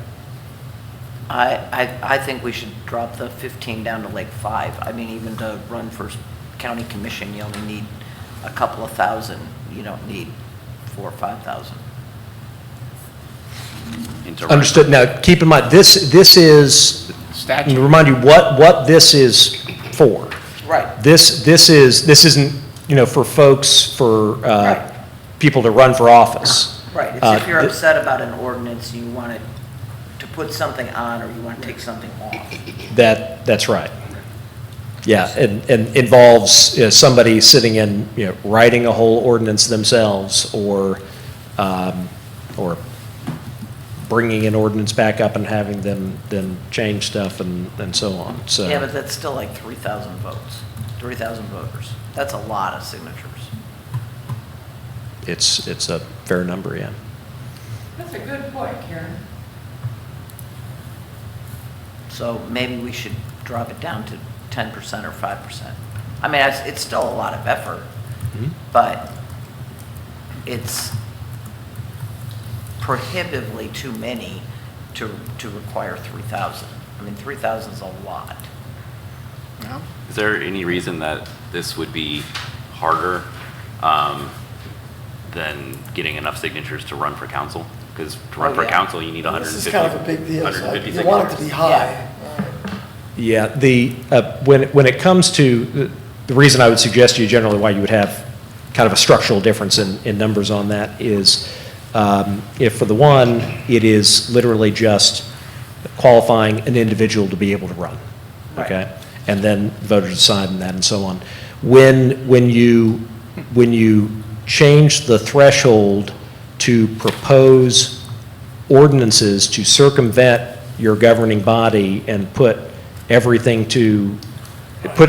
I think we should drop the 15 down to like 5. I mean, even to run for county commission, you only need a couple of thousand. You don't need 4,000 or 5,000. Understood. Now, keep in mind, this is, let me Statute. remind you what this is for. Right. This isn't, for folks, for Right. people to run for office. Right. It's if you're upset about an ordinance, you want it to put something on or you want to take something off. That's right. Yeah, and involves somebody sitting in, writing a whole ordinance themselves, or bringing an ordinance back up and having them change stuff and so on, so. Yeah, but that's still like 3,000 votes, 3,000 voters. That's a lot of signatures. It's a fair number, yeah. That's a good point, Karen. So maybe we should drop it down to 10% or 5%. I mean, it's still a lot of effort, but it's prohibitively too many to require 3,000. I mean, 3,000 is a lot. No? Is there any reason that this would be harder than getting enough signatures to run for council? Because to run for council, you need 150. This is kind of a big deal, so 150 you want it to be signatures. high. Yeah, when it comes to, the reason I would suggest to you generally why you would have kind of a structural difference in numbers on that is, if for the one, it is literally just qualifying an individual to be able to run, okay? And then voters decide on that and so on. When you change the threshold to propose ordinances to circumvent your governing body and put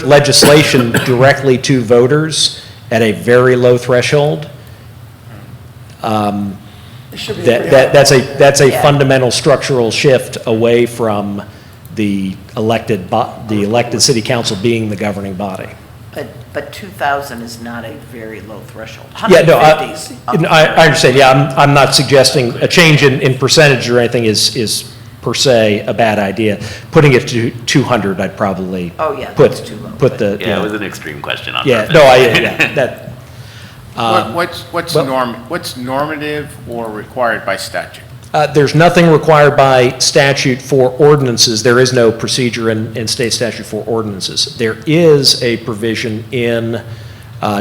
legislation directly to voters at a very low threshold, It should be a pretty high that's a Yeah. fundamental structural shift away from the elected city council being the governing body. But 2,000 is not a very low threshold. Yeah, no, 150 's up I there. understand, yeah, I'm not suggesting a change in percentage or anything is per se a bad idea. Putting it to 200, I'd probably Oh, yeah, put, that's too low, put the, Yeah, it was an extreme question on yeah, purpose. no, yeah, that, What's normative or required by statute? there's nothing required by statute for ordinances. There is no procedure in state statute for ordinances. There is a provision in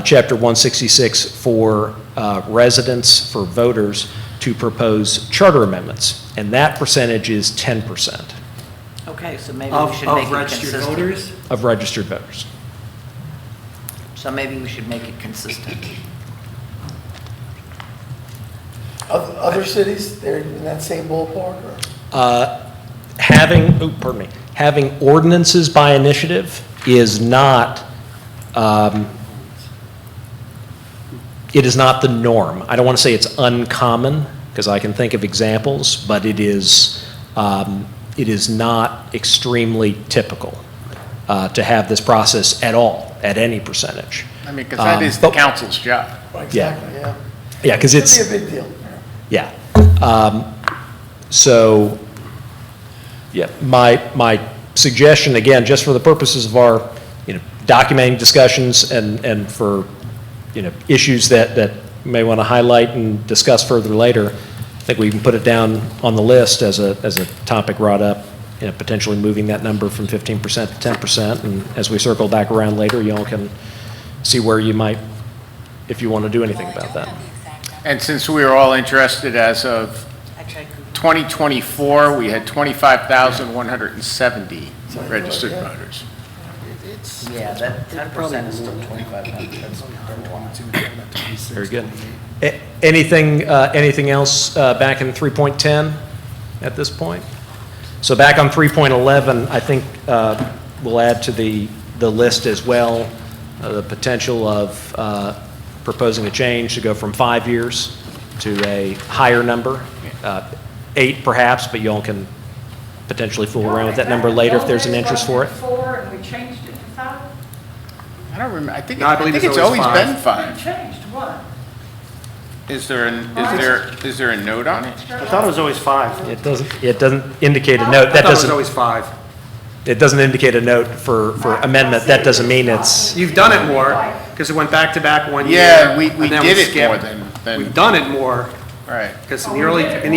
Chapter 166 for residents, for voters, to propose charter amendments, and that percentage is 10% Okay, so maybe we should make Of it registered consistent. voters? of registered voters. So maybe we should make it consistent. Other cities, they're in that same ballpark, or? Having ordinances by initiative is not, it is not the norm. I don't want to say it's uncommon, because I can think of examples, but it is not extremely typical to have this process at all, at any percentage. I mean, because that is the council's job. Exactly, yeah. Yeah, because it's. Should be a big deal. Yeah. So, yeah, my suggestion, again, just for the purposes of our, documenting discussions and for, issues that may want to highlight and discuss further later, I think we can put it down on the list as a topic brought up, potentially moving that number from 15% to 10%. And as we circle back around later, y'all can see where you might, if you want to do anything about that. And since we are all interested, as of 2024, we had 25,170 registered voters. Yeah, that 10% is still 2,500. Very good. Anything else back in 3.10 at this point? So back on 3.11, I think we'll add to the list as well the potential of proposing a change to go from 5 years to a higher number, 8 perhaps, but y'all can potentially fool around with that number later if there's an interest for it. 4 and we changed it to 5? I don't remember, I think No, I believe it's it's always always been It 5. changed to what? Is there a note on it? I thought it was always 5. It doesn't indicate a note. I That thought it was doesn't, always 5. it doesn't indicate a note for amendment. That doesn't mean it's, You've done it more, because it went back to back 1 year. Yeah, we and then did it skipped. more than, We've done it more, right. because in the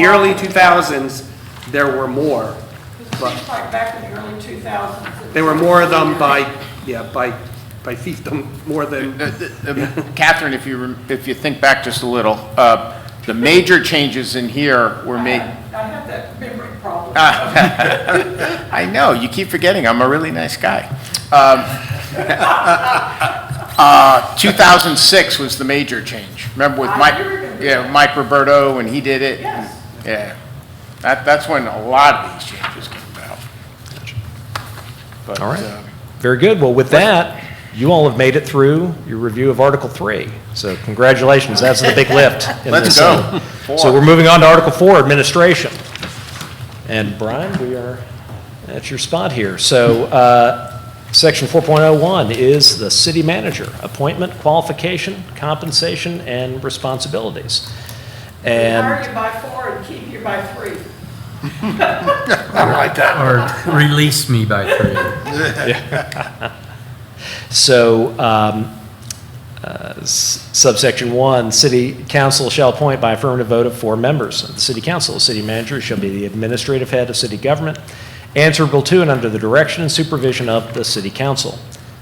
early 2000s, there were more. It seems like back in the early 2000s. There were more of them by fiefdom, more than, Catherine, if you think back just a little, the major changes in here were made. I have that memory problem. I know, you keep forgetting, I'm a really nice guy. 2006 was the major change. Remember with Mike, Mike Roberto when he did it? Yes. Yeah, that's when a lot of these changes came about. But, all right. Very good. Well, with that, you all have made it through your review of Article 3. So congratulations, that's the big lift. Let's go. So we're moving on to Article 4, Administration. And Brian, we are at your spot here. So Section 4.01 is the city manager, appointment, qualification, compensation, and responsibilities. Hire And you by 4 and keep you by 3. Or release me by 3. So subsection 1, city council shall appoint by affirmative vote of 4 members of the city council. The city manager shall be the administrative head of city government, answerable to and under the direction and supervision of the city council.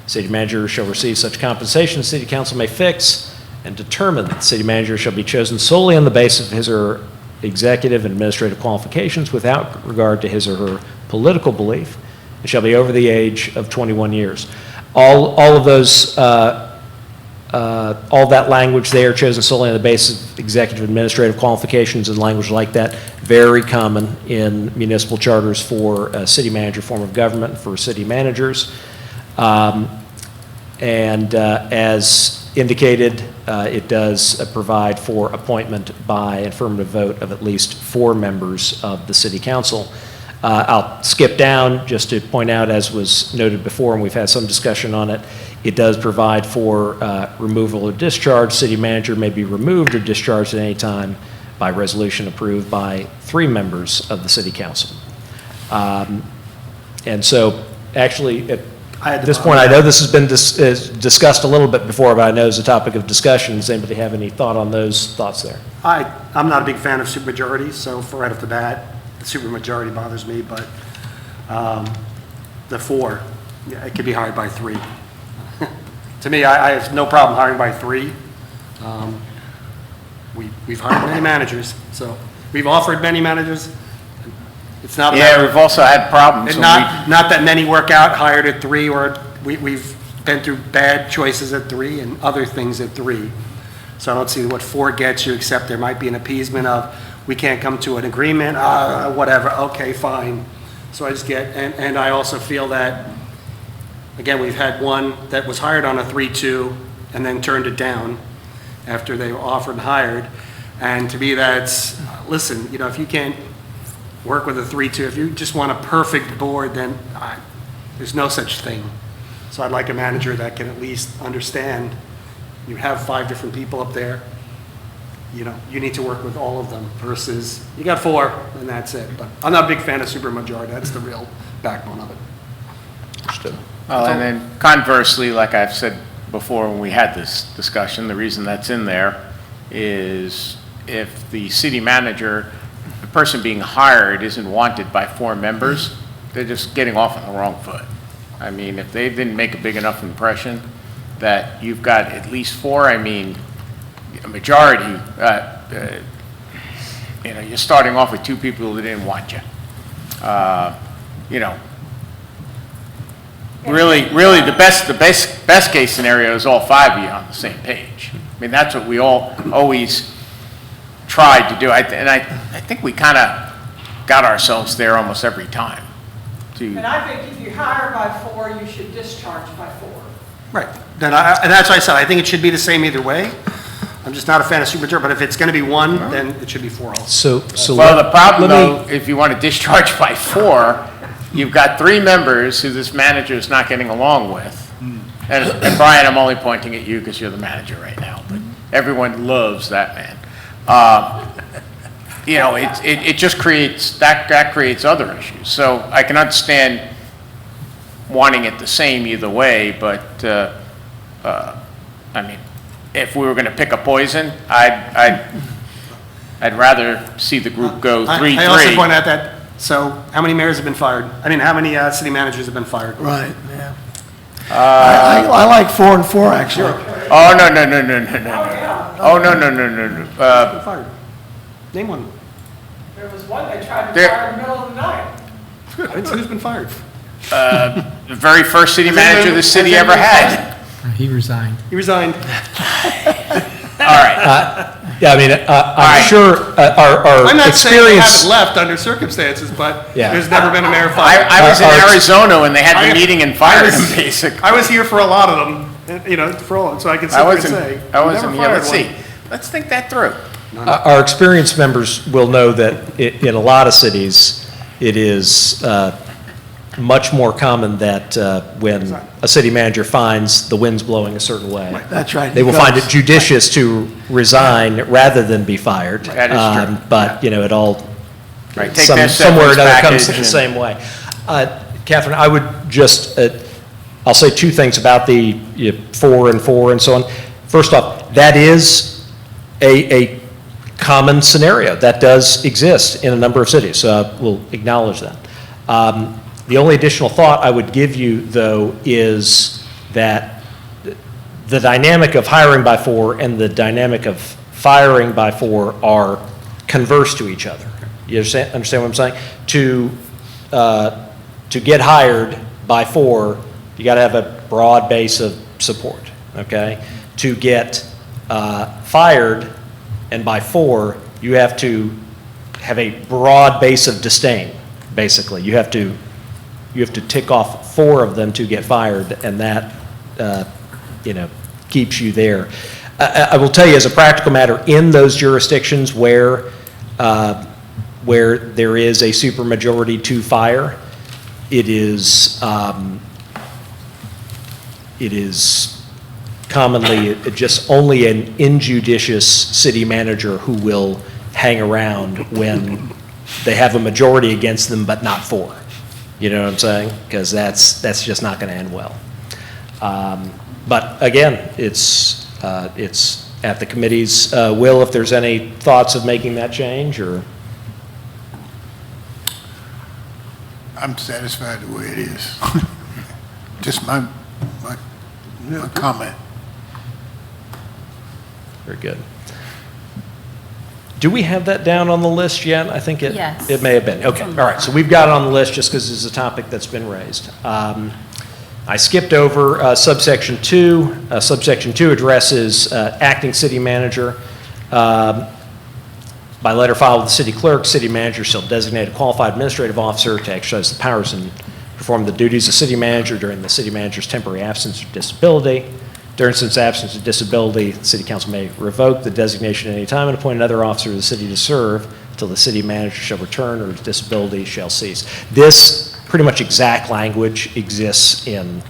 City manager shall receive such compensation the city council may fix and determine that the city manager shall be chosen solely on the basis of his or her executive and administrative qualifications without regard to his or her political belief, and shall be over the age of 21 years. All of those, all that language there, chosen solely on the basis of executive administrative qualifications and language like that, very common in municipal charters for a city manager form of government, for city managers. As indicated, it does provide for appointment by affirmative vote of at least 4 members of the city council. I'll skip down just to point out, as was noted before, and we've had some discussion on it, it does provide for removal or discharge. City manager may be removed or discharged at any time by resolution approved by 3 members of the city council. And so, actually, at this point, I know this has been discussed a little bit before, but I know it's a topic of discussion. Does anybody have any thought on those thoughts there? I'm not a big fan of supermajority, so for right off the bat, the supermajority bothers me, but the 4, yeah, it could be hired by 3. To me, I have no problem hiring by 3. We've hired many managers, so we've offered many managers. It's not. Yeah, we've also had problems. And not that many work out, hired at 3, or we've been through bad choices at 3 and other things at 3. So I don't see what 4 gets you, except there might be an appeasement of, we can't come to an agreement, whatever, okay, fine. So I just get, and I also feel that, again, we've had one that was hired on a 3-2 and then turned it down after they were offered and hired. And to me, that's, listen, you know, if you can't work with a 3-2, if you just want a perfect board, then there's no such thing. So I'd like a manager that can at least understand, you have 5 different people up there, you know, you need to work with all of them versus, you got 4 and that's it. But I'm not a big fan of supermajority, that's the real backbone of it. Understood. And then conversely, like I've said before when we had this discussion, the reason that's in there is if the city manager, the person being hired isn't wanted by 4 members, they're just getting off on the wrong foot. I mean, if they didn't make a big enough impression that you've got at least 4, I mean, a majority, you know, you're starting off with 2 people that didn't want you. You know, really the best case scenario is all 5 of you on the same page. I mean, that's what we all always tried to do. And I think we kind of got ourselves there almost every time. And I think if you hire by 4, you should discharge by 4. Right, and that's why I said, I think it should be the same either way. I'm just not a fan of supermajority, but if it's going to be 1, then it should be 4 also. Well, the problem though, if you want to discharge by 4, you've got 3 members who this manager is not getting along with. And Brian, I'm only pointing at you because you're the manager right now, but everyone loves that man. You know, it just creates, that creates other issues. So I can understand wanting it the same either way, but, I mean, if we were going to pick a poison, I'd rather see the group go 3-3. I also point out that, so how many mayors have been fired? I mean, how many city managers have been fired? Right, yeah. I like 4 and 4, actually. Oh, no. Oh, no. Fired. Name one. There was one they tried to fire in the middle of the night. Good, who's been fired? The very first city manager the city ever had. He resigned. He resigned. All right. Yeah, I mean, I'm sure our I'm not saying they experience. haven't left under circumstances, but Yeah. there's never been a mayor fired. I was in Arizona when they had the meeting and fired him, basically. I was here for a lot of them, you know, for all, so I can sit there and say. I wasn't, never yeah, fired let's one. see. Let's think that through. Our experienced members will know that in a lot of cities, it is much more common that when a city manager finds the wind's blowing a certain way. That's right. They will find it judicious to resign rather than be fired. That is true. But, you know, it all, Right, take their somewhere or severance another comes package the and- same way. Catherine, I would just I'll say two things about the 4 and 4 and so on. First off, that is a common scenario. That does exist in a number of cities, so we'll acknowledge that. The only additional thought I would give you, though, is that the dynamic of hiring by 4 and the dynamic of firing by 4 are converse to each other. You understand what I'm saying? To get hired by 4, you got to have a broad base of support, okay? To get fired, and by 4, you have to have a broad base of disdain, basically. You have to tick off 4 of them to get fired, and that, keeps you there. I will tell you, as a practical matter, in those jurisdictions where there is a supermajority to fire, it is commonly just only an injudicious city manager who will hang around when they have a majority against them, but not 4. You know what I'm saying? Because that's just not going to end well. But again, it's at the committee's will if there's any thoughts of making that change, or. I'm satisfied the way it is. Just my comment. Very good. Do we have that down on the list yet? I think Yes. it may have been. Okay, all right. So we've got it on the list just because it's a topic that's been raised. I skipped over subsection 2. Subsection 2 addresses acting city manager. By letter filed with the city clerk, city manager shall designate a qualified administrative officer to exercise the powers and perform the duties of city manager during the city manager's temporary absence or disability. During such absence or disability, the city council may revoke the designation at any time and appoint another officer of the city to serve until the city manager shall return or disability shall cease. This pretty much exact language exists in,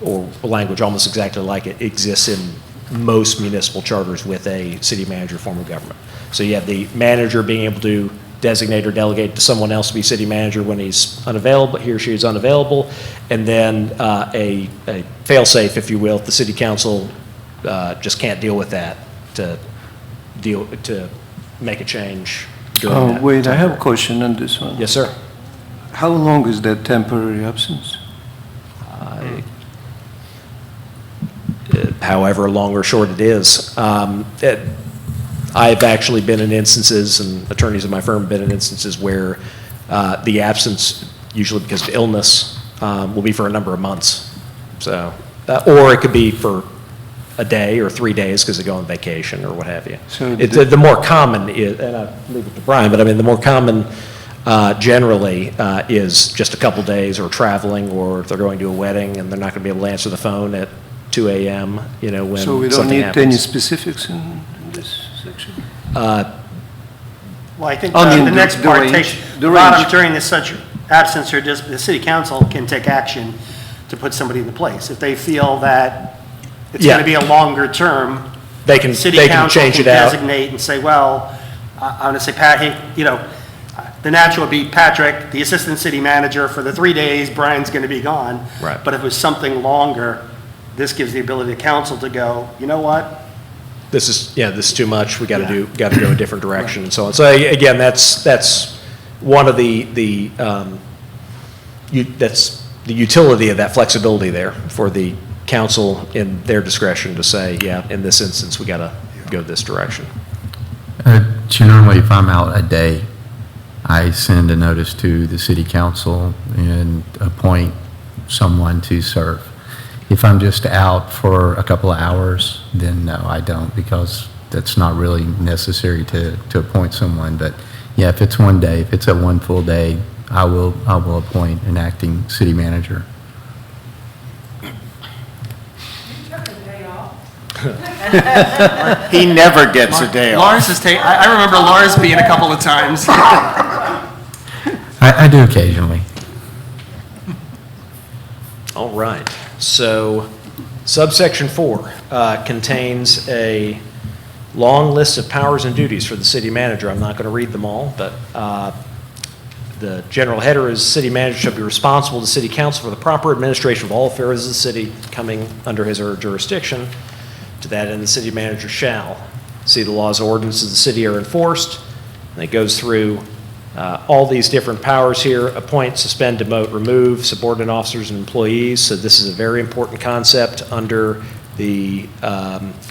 or language almost exactly like it exists in most municipal charters with a city manager form of government. So you have the manager being able to designate or delegate to someone else to be city manager when he's unavailable, he or she is unavailable, and then a fail-safe, if you will, if the city council just can't deal with that, to make a change during that. Wait, I have a question on this one. Yes, sir. How long is that temporary absence? However long or short it is. I've actually been in instances, and attorneys in my firm have been in instances where the absence, usually because of illness, will be for a number of months. So, or it could be for a day or 3 days because they go on vacation or what have you. So The more common is, and I leave it to Brian, but I mean, the more common generally is just a couple days, or traveling, or if they're going to a wedding and they're not going to be able to answer the phone at 2 a.m., when So we don't something need happens. any specifics in this section? Well, I think I mean, the next the part range- takes, the bottom range. during this such absence or the city council can take action to put somebody in the place. If they feel that it's Yeah. going to be a longer term, They can city change council it can out. designate and say, well, I'm going to say, Pat, hey, the natural would be Patrick, the assistant city manager for the 3 days, Brian's going to be gone. Right. But if it was something longer, this gives the ability to council to go, you know what? This is too much, we got to Yeah. go a different direction and so on. So again, that's one of that's the utility of that flexibility there for the council in their discretion to say, yeah, in this instance, we got to go this direction. Generally, if I'm out a day, I send a notice to the city council and appoint someone to serve. If I'm just out for a couple of hours, then no, I don't, because that's not really necessary to appoint someone. But yeah, if it's one day, if it's a one full day, I will appoint an acting city manager. You took a day off. He never gets a day off. Lars is I remember Lars being a couple of times. I do occasionally. All right, so subsection 4 contains a long list of powers and duties for the city manager. I'm not going to read them all, but the general header is, city manager shall be responsible to city council for the proper administration of all affairs of the city coming under his or her jurisdiction. To that end, the city manager shall see the laws and ordinances of the city are enforced. And it goes through all these different powers here: appoint, suspend, demote, remove subordinate officers and employees. So this is a very important concept under the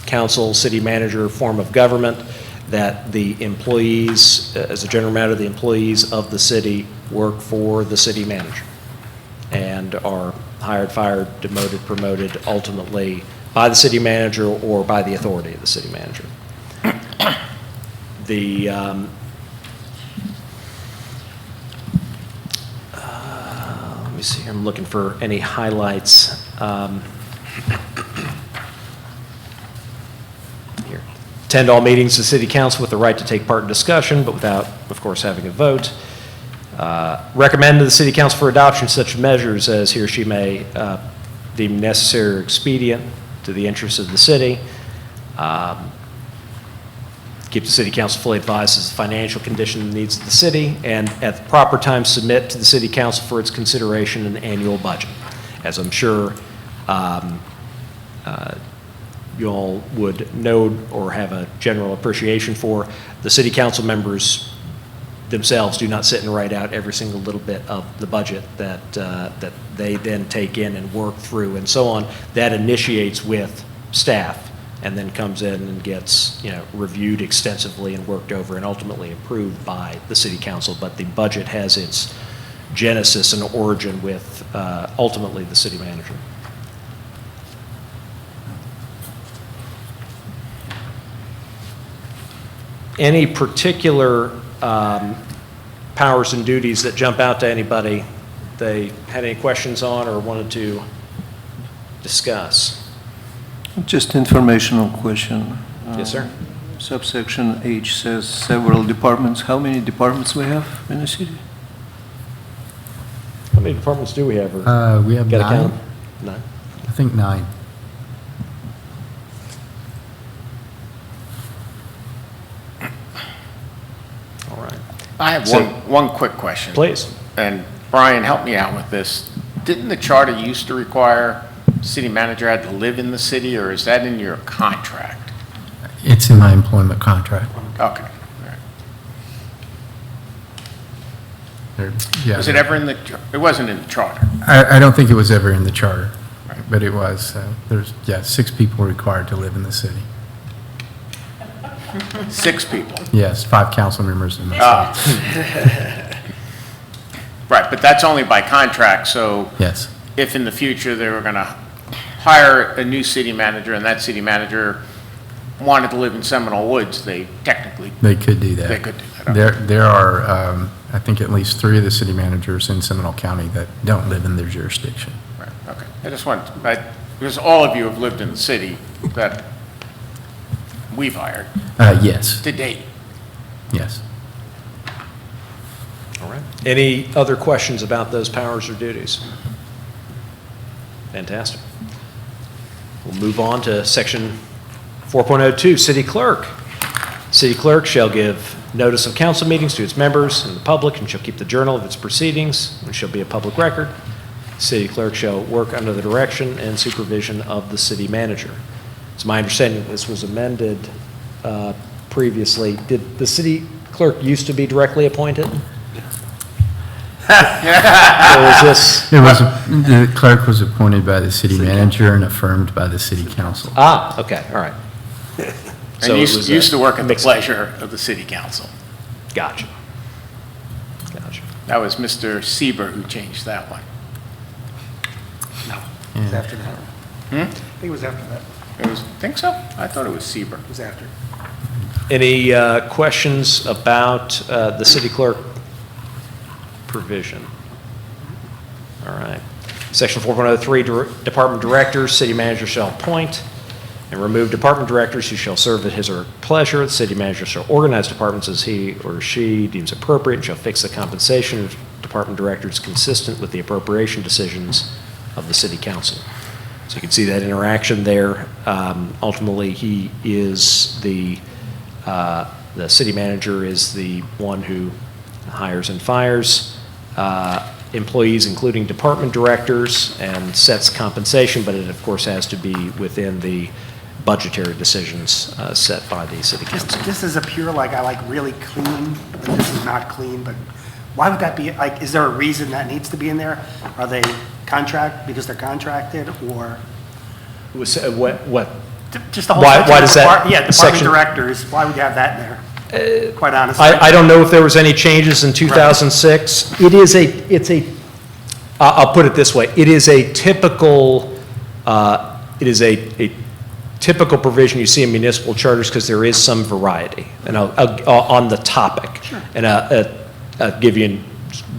council, city manager form of government, that the employees, as a general matter, the employees of the city work for the city manager and are hired, fired, demoted, promoted ultimately by the city manager or by the authority of the city manager. The let me see, I'm looking for any highlights. Here. Attend all meetings of the city council with the right to take part in discussion, but without, of course, having a vote. Recommend to the city council for adoption such measures as he or she may deem necessary or expedient to the interests of the city. Keep the city council fully advised as the financial condition and needs of the city, and at the proper time submit to the city council for its consideration an annual budget. As I'm sure you all would know or have a general appreciation for, the city council members themselves do not sit and write out every single little bit of the budget that that they then take in and work through and so on. That initiates with staff and then comes in and gets, reviewed extensively and worked over and ultimately approved by the city council. But the budget has its genesis and origin with ultimately the city manager. Any particular powers and duties that jump out to anybody they had any questions on or wanted to discuss? Just informational question. Yes, sir. Subsection H says several departments. How many departments we have in the city? How many departments do we have? Or We have gotta count 9. them? 9. I think 9. All right. I have So- one quick question. Please. And Brian, help me out with this. Didn't the charter used to require city manager had to live in the city, or is that in your contract? It's in my employment contract. Okay. all right. Yeah. Was it ever in the, it wasn't in the charter? I don't think it was ever in the charter, but it was. There's, 6 people required to live in the city. 6 people. Yes, 5 council members in the city. Right, but that's only by contract, so Yes, if in the future they were going to hire a new city manager and that city manager wanted to live in Seminole Woods, they technically, they could do that. They could do that. There are, I think, at least 3 of the city managers in Seminole County that don't live in their jurisdiction. right, okay. I just want, because all of you have lived in the city that we've hired Yes, to date. yes. All right. Any other questions about those powers or duties? Fantastic. We'll move on to section 4.02, city clerk. City clerk shall give notice of council meetings to its members and the public, and shall keep the journal of its proceedings, which shall be a public record. City clerk shall work under the direction and supervision of the city manager. It's my understanding that this was amended previously. Did the city clerk used to be directly appointed? Or was this? The clerk was appointed by the city manager and affirmed by the city council. Ah, okay, all right. So And it was used to work at the mix- pleasure of the city council. Gotcha. Gotcha. That was Mr. Sieber who changed that one. It was after that. I think it was after that. It was, think so? I thought it was Sieber. It was after. Any questions about the city clerk provision? All right. Section 4.03, department directors, city manager shall appoint and remove department directors who shall serve at his or her pleasure. The city manager shall organize departments as he or she deems appropriate and shall fix the compensation of department directors consistent with the appropriation decisions of the city council. So you can see that interaction there. Ultimately, he is the city manager is the one who hires and fires employees, including department directors, and sets compensation, but it, of course, has to be within the budgetary decisions set by the city council. Just as a pure, like, I like really clean, and this is not clean, but why would that be, like, is there a reason that needs to be in there? Are they because they're contracted, or? What? Just the whole Why section. does that Yeah, department section- directors, why would you have that in there? Quite honestly. I don't know if there was any changes in 2006. I'll put it this way, it is a typical, typical provision you see in municipal charters because there is some variety, and on the topic. Sure. And I'll give you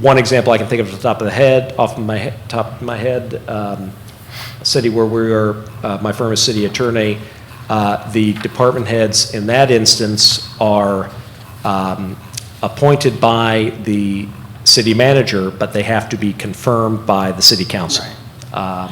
one example I can think of off the top of my head, a city where we are, my firm is city attorney, the department heads in that instance are appointed by the city manager, but they have to be confirmed by the city council. I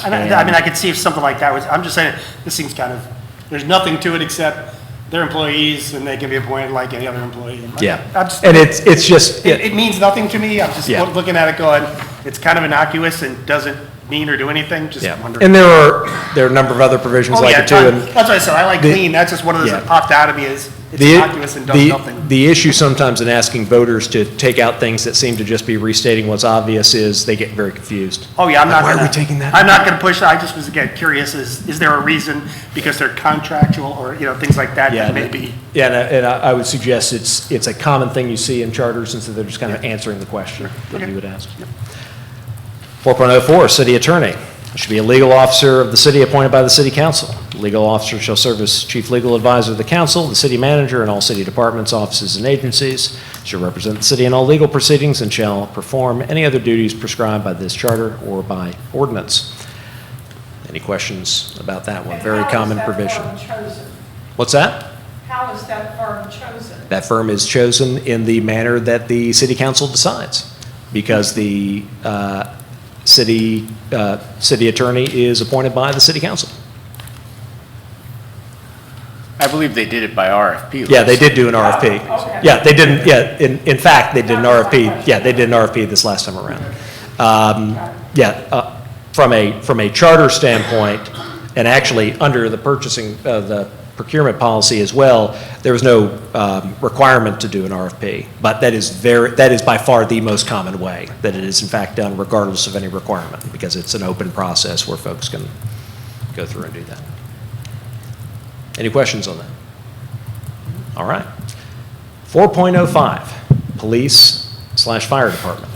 mean, I could see if something like that was, I'm just saying, this seems kind of, there's nothing to it except they're employees and they can be appointed like any other employee. Yeah, I'm just- and it's just, It means nothing to me. I'm just Yeah. looking at it going, it's kind of innocuous and doesn't mean or do anything, just yeah. wondering. And there are a number of other provisions Oh, like yeah, it too. And that's what I said, I like the- clean, that's just one of those Yeah. that popped out of me is, it's innocuous and does nothing. The issue sometimes in asking voters to take out things that seem to just be restating what's obvious is they get very confused. Oh, yeah, I'm not Why are gonna. we taking that I'm not gonna push that, I just was, again, curious, is there a reason, because they're contractual, or, things like that, that maybe. Yeah, and I would suggest it's a common thing you see in charters, and so they're just kind of answering the question that you would ask. 4.04, city attorney. Should be a legal officer of the city appointed by the city council. Legal officer shall serve as chief legal advisor of the council, the city manager, and all city departments, offices, and agencies. Shall represent the city in all legal proceedings and shall perform any other duties prescribed by this charter or by ordinance. Any questions about that one? And Very how common is that provision. firm chosen? What's that? How is that firm chosen? That firm is chosen in the manner that the city council decides, because the city attorney is appointed by the city council. I believe they did it by RFP. Yeah, they did do an RFP. Okay. Yeah, they didn't, yeah, in fact, they did an RFP. Yeah, they did an RFP this last time around. From a charter standpoint, and actually under the the procurement policy as well, there was no requirement to do an RFP, but that is by far the most common way that it is in fact done regardless of any requirement, because it's an open process where folks can go through and do that. Any questions on that? All right. 4.05, police/fire department.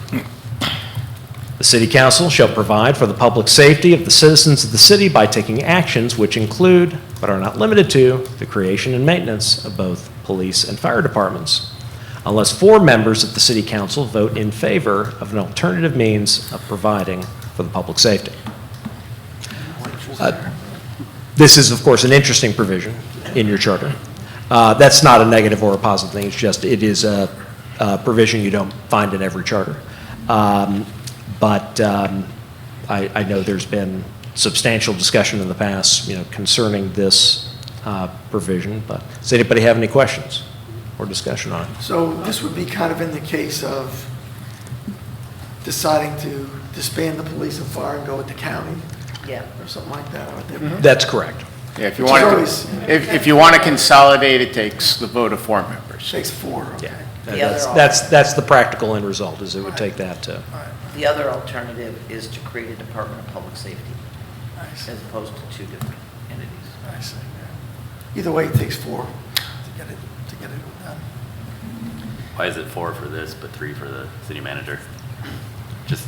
The city council shall provide for the public safety of the citizens of the city by taking actions which include, but are not limited to, the creation and maintenance of both police and fire departments, unless 4 members of the city council vote in favor of an alternative means of providing for the public safety. This is, of course, an interesting provision in your charter. That's not a negative or a positive thing. It's just, it is a provision you don't find in every charter. But I know there's been substantial discussion in the past, concerning this provision. But does anybody have any questions or discussion on it? So this would be kind of in the case of deciding to disband the police and fire and go with the county Yeah. or something like that. Or they- That's correct. Yeah, if you Which want is to, always- if you want to consolidate, it takes the vote of 4 members. Takes 4, okay. The other That's the practical end result, is it would take that to. The other alternative is to create a Department of Public Safety Nice. as opposed to 2 different entities. I see, yeah. Either way, it takes 4 to get it done. Why is it 4 for this, but 3 for the city manager? Just.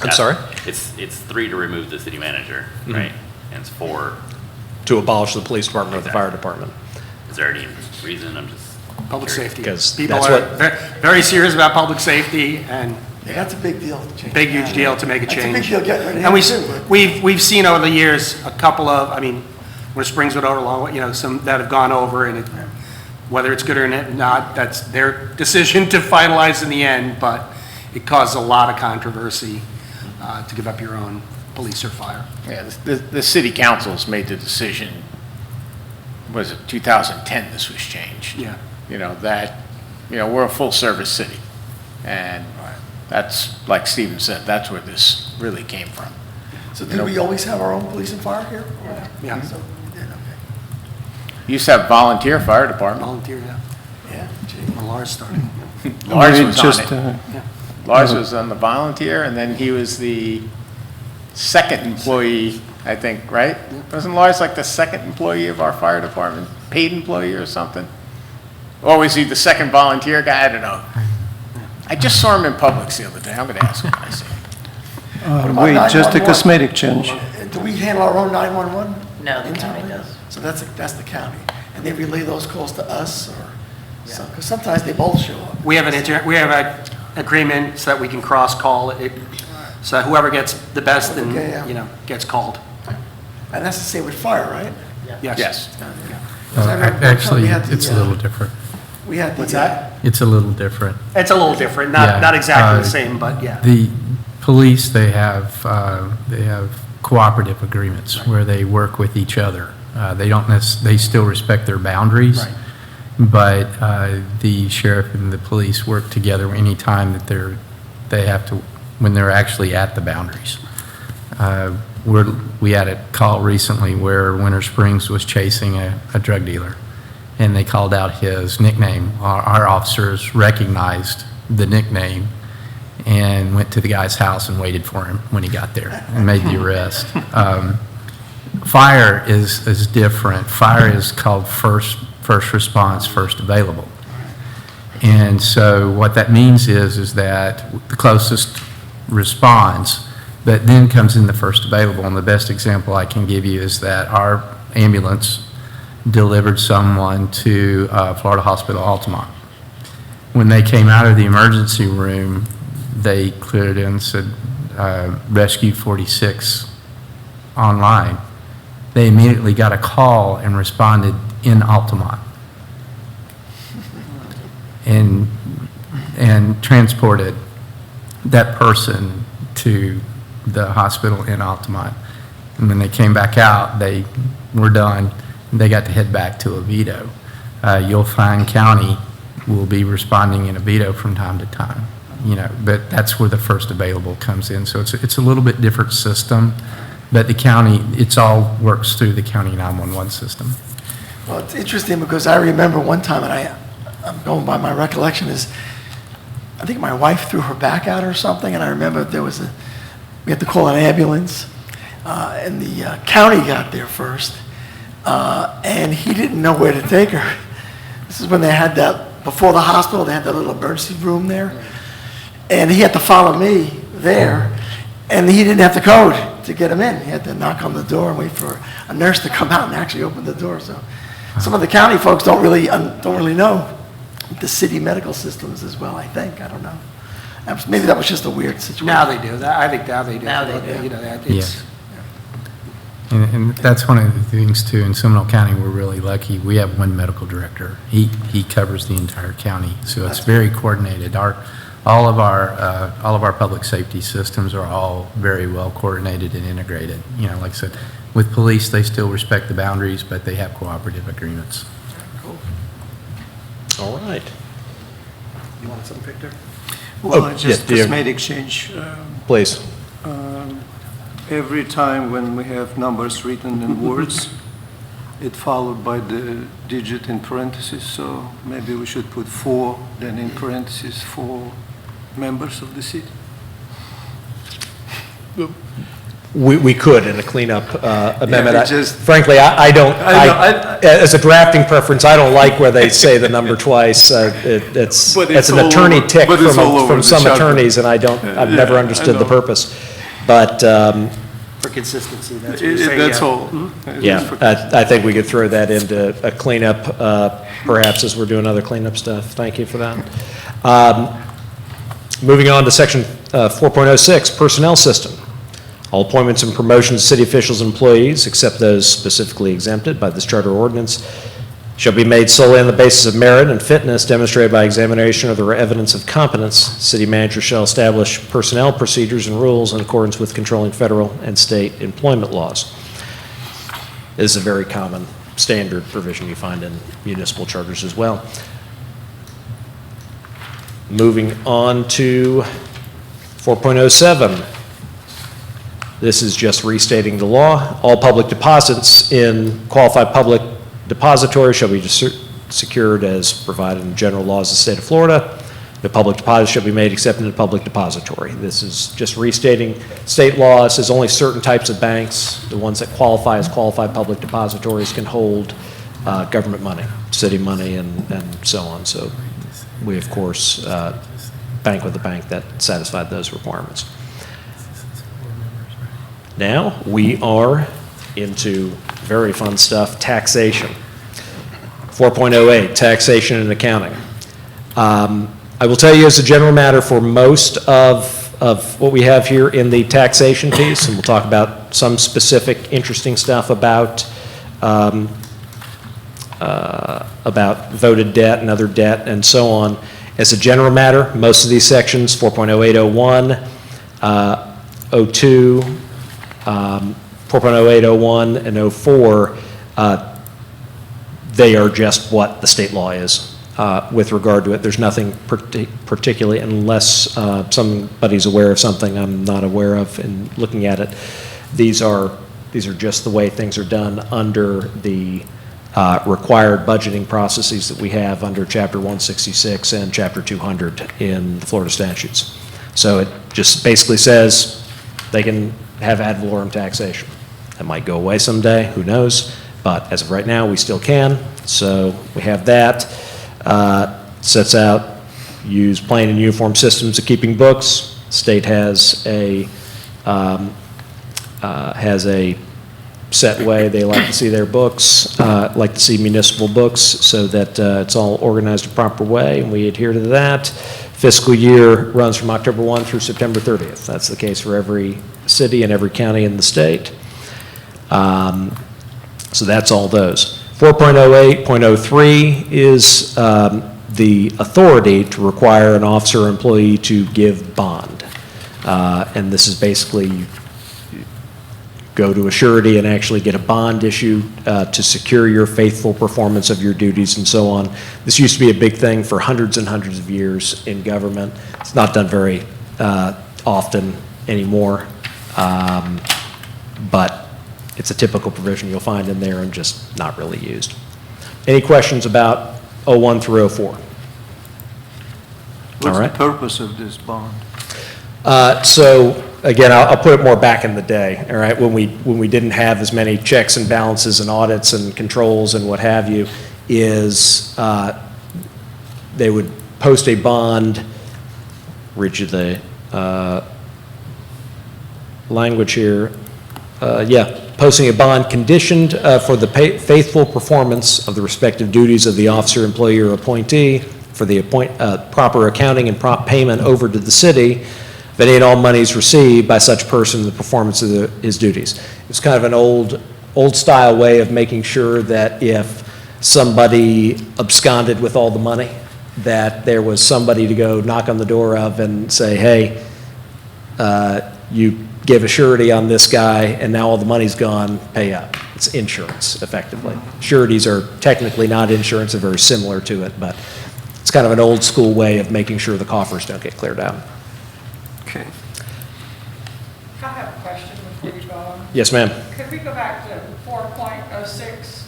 I'm sorry? It's 3 to remove the city manager, Mhm. right? And it's 4, To abolish the police department or the fire department. is there any reason? I'm just. Public curious. safety. Because People that's are what- very serious about public safety, and Yeah, that's a big deal. to change big, that. huge deal to make a That's a change. big deal getting rid of And him too, but- we've seen over the years a couple of, when Springswood along, some that have gone over, and whether it's good or not, that's their decision to finalize in the end, but it caused a lot of controversy to give up your own police or fire. Yeah, the city council's made the decision, was it 2010 this was changed? Yeah. We're a full-service city. And that's, like Stephen said, that's where this really came from. So do we always have our own police and fire here? Yeah. So, we did, okay. Used to have volunteer fire department. Volunteer, yeah. Yeah, gee. When Lars started. Lars Maybe was on just, it. Lars was on the volunteer, and then he was the second employee, I think, right? Wasn't Lars like the second employee of our fire department, paid employee or something? Or was he the second volunteer guy? I don't know. I just saw him in Publix the other day. I'm going to ask him when I see him. about Wait, just a 911? cosmetic change. Do we handle our own 911? No, the county internally? does. So that's the county. And they relay those calls to us or, because sometimes they both show up. We have we have an agreement so that we can cross-call it, so that whoever gets the best and, Okay, yeah. you know, gets called. And that's the same with fire, right? Yes. Yes. Actually, it's a little different. We had the. What's that? It's a little different. It's a little different, Yeah, not exactly the uh, same, but yeah. The police, they have cooperative agreements where they work with each other. They don't they still respect their boundaries. Right. But the sheriff and the police work together anytime that they have to, when they're actually at the boundaries. We had a call recently where Winter Springs was chasing a drug dealer, and they called out his nickname. Our officers recognized the nickname and went to the guy's house and waited for him when he got there and made the arrest. Fire is different. Fire is called first response, first available. And so what that means is that the closest responds, but then comes in the first available. And the best example I can give you is that our ambulance delivered someone to Florida Hospital Altamont. When they came out of the emergency room, they cleared in and said, Rescue 46 online. They immediately got a call and responded in Altamont and transported that person to the hospital in Altamont. And when they came back out, they were done. They got to head back to Oviedo. You'll find county will be responding in Oviedo from time to time, but that's where the first available comes in. So it's a little bit different system, but the county, it's all works through the county 911 system. Well, it's interesting because I remember one time, and I'm going by my recollection, is I think my wife threw her back out or something, and I remember we had to call an ambulance, and the county got there first, and he didn't know where to take her. This is when they had before the hospital, they had that little emergency room there, and he had to follow me there, and he didn't have the code to get him in. He had to knock on the door and wait for a nurse to come out and actually open the door. So some of the county folks don't really know the city medical systems as well, I think. I don't know. Maybe that was just a weird situation. Now they do. I think now they do. Now they do. You know, it's, Yes. And that's one of the things too, in Seminole County, we're really lucky. We have one medical director. He covers the entire county, so it's very coordinated. All of our public safety systems are all very well coordinated and integrated. Like I said, with police, they still respect the boundaries, but they have cooperative agreements. All right. You want something, Victor? Well, Oh, just yeah, cosmetic change. Please. Every time when we have numbers written in words, it followed by the digit in parentheses, so maybe we should put 4, then in parentheses 4 members of the city. We could in a cleanup amendment. it just- Frankly, I don't, I- as a drafting preference, I don't like where they say the number twice. It's But it's it's an all attorney over- tick but it's all over from the some charter. attorneys, and I've never Yeah, understood I the know. purpose. But, For consistency, that's what you're saying. That's yeah. all. yeah, I think we could throw that into a cleanup, perhaps as we're doing other cleanup stuff. Thank you for that. Moving on to section 4.06, personnel system. All appointments and promotions of city officials and employees, except those specifically exempted by this charter ordinance, shall be made solely on the basis of merit and fitness demonstrated by examination or the evidence of competence. City manager shall establish personnel procedures and rules in accordance with controlling federal and state employment laws. This is a very common standard provision you find in municipal charters as well. Moving on to 4.07. This is just restating the law. All public deposits in qualified public depository shall be secured as provided in general laws of the state of Florida. No public deposit shall be made except in a public depository. This is just restating state law. It says only certain types of banks, the ones that qualify as qualified public depositories, can hold government money, city money, and so on. So we, of course, bank with a bank that satisfied those requirements. Now we are into very fun stuff, taxation. 4.08, taxation and accounting. I will tell you as a general matter for most of what we have here in the taxation piece, and we'll talk about some specific interesting stuff about voted debt and other debt and so on. As a general matter, most of these sections, 4.0801, 02, 4.0801, and 04, they are just what the state law is. With regard to it, there's nothing particularly, unless somebody's aware of something I'm not aware of in looking at it. These are just the way things are done under the required budgeting processes that we have under Chapter 166 and Chapter 200 in the Florida statutes. So it just basically says they can have ad valorem taxation. That might go away someday, who knows? But as of right now, we still can. So we have that. Sets out, use plain and uniform systems of keeping books. State has a set way they like to see their books, like to see municipal books, so that it's all organized a proper way, and we adhere to that. Fiscal year runs from October 1 through September 30th. That's the case for every city and every county in the state. So that's all those. 4.08.03 is the authority to require an officer or employee to give bond. And this is basically you go to a surety and actually get a bond issued to secure your faithful performance of your duties and so on. This used to be a big thing for hundreds and hundreds of years in government. It's not done very often anymore, but it's a typical provision you'll find in there and just not really used. Any questions about 01 through 04? What's All right. the purpose of this bond? So again, I'll put it more back in the day, all right, when we didn't have as many checks and balances and audits and controls and what have you, is they would post a bond, read you the language here, posting a bond conditioned for the faithful performance of the respective duties of the officer, employee, or appointee for the proper accounting and prompt payment over to the city of any and all monies received by such person in the performance of his duties. It's kind of an old style way of making sure that if somebody absconded with all the money, that there was somebody to go knock on the door of and say, hey, you give a surety on this guy, and now all the money's gone, pay up. It's insurance, effectively. Sureties are technically not insurance, they're very similar to it, but it's kind of an old school way of making sure the coffers don't get cleared out. Okay. I have a question before you go on. Yes, ma'am. Could we go back to 4.06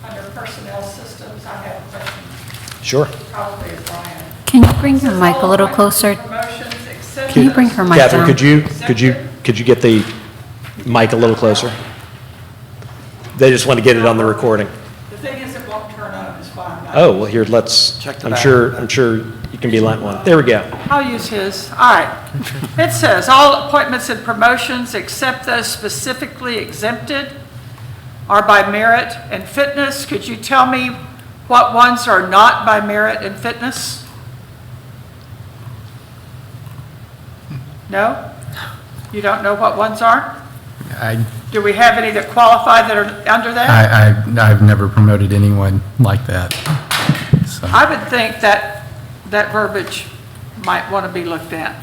under personnel systems? I have a question, Sure. probably of Brian. Can you bring her mic a little closer? Promotions, except Can you bring her mic Catherine, down? could you get the mic a little closer? They just want to get it on the recording. The thing is, it won't turn on, it's fine. Oh, well, here, let's, Check the I'm back. sure you can be lent one. There we go. I'll use his. All right. It says, all appointments and promotions except those specifically exempted are by merit and fitness. Could you tell me what ones are not by merit and fitness? No? You don't know what ones are? Do we have any that qualify that are under that? I've never promoted anyone like that. So, I would think that that verbiage might want to be looked at.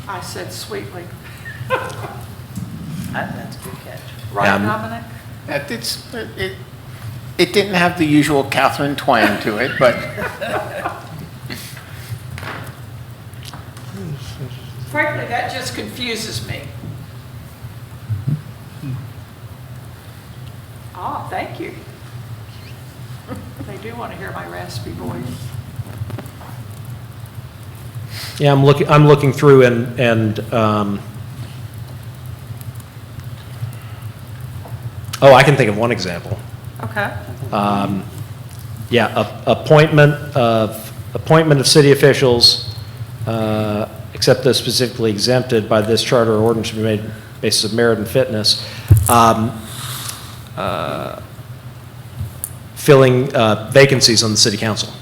I said sweetly. That's a good catch. Right, Yeah, Dominic? It's, It didn't have the usual Catherine twang to it, but Frankly, that just confuses me. Ah, thank you. They do want to hear my raspy voice. Yeah, I'm looking through I can think of one example. Okay. Appointment of city officials, except those specifically exempted by this charter or ordinance should be made basis of merit and fitness. Filling vacancies on the city council.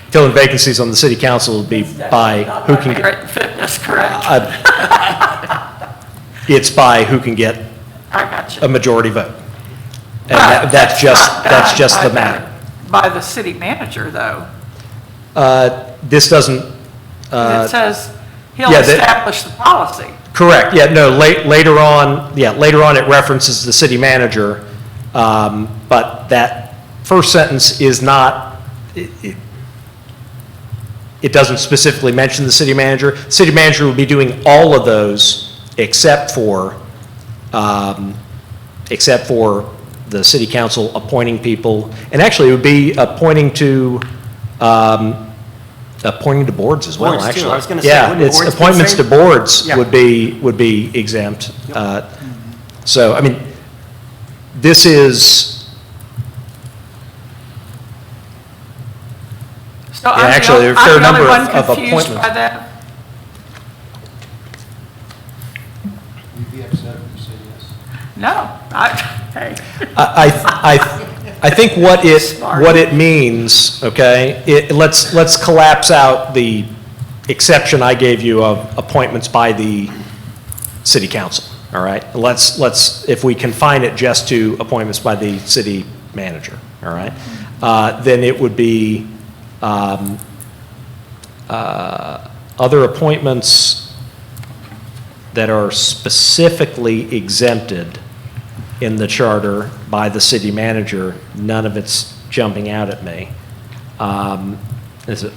Filling vacancies on the city council would be by who can Merit and fitness, correct? It's by who can get I got you. a majority vote. And that's just the matter. By the city manager, though. This doesn't. It says he'll yeah, establish the policy. Correct, yeah, no, later on it references the city manager, but that first sentence is not, it doesn't specifically mention the city manager. City manager will be doing all of those except for the city council appointing people, and actually it would be appointing to boards as well, Boards, too. actually. I was gonna say, Yeah, wouldn't it's boards be the appointments to same? boards Yeah. would be exempt. So, I mean, this is, So Yeah, actually, there are a fair number of I'm the only one confused appointments. by that. You'd be upset if you said yes? No, hey. I think what it means, okay, let's collapse out the exception I gave you of appointments by the city council, all right? Let's, if we confine it just to appointments by the city manager, all right? Then it would be other appointments that are specifically exempted in the charter by the city manager, none of it's jumping out at me.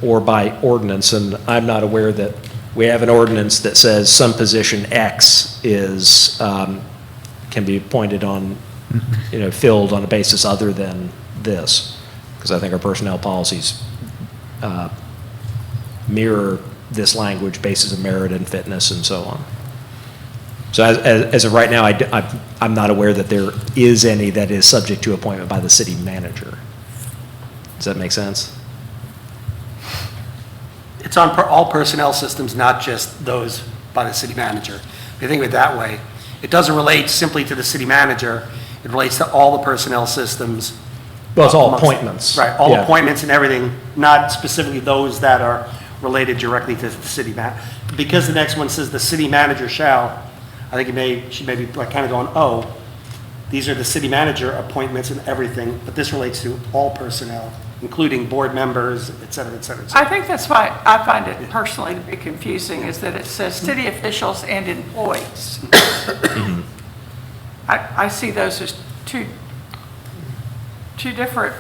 Or by ordinance, and I'm not aware that we have an ordinance that says some position X is, can be appointed on, filled on a basis other than this, because I think our personnel policies mirror this language, basis of merit and fitness and so on. So as of right now, I'm not aware that there is any that is subject to appointment by the city manager. Does that make sense? It's on all personnel systems, not just those by the city manager. If you think of it that way, it doesn't relate simply to the city manager, it relates to all the personnel systems. Well, it's all amongst- appointments. Right, all Yeah. appointments and everything, not specifically those that are related directly to the city because the next one says the city manager shall, I think she may be like kind of going, oh, these are the city manager appointments and everything, but this relates to all personnel, including board members, et cetera, et cetera, et cetera. I think that's why I find it personally to be confusing, is that it says city officials and employees. I see those as two different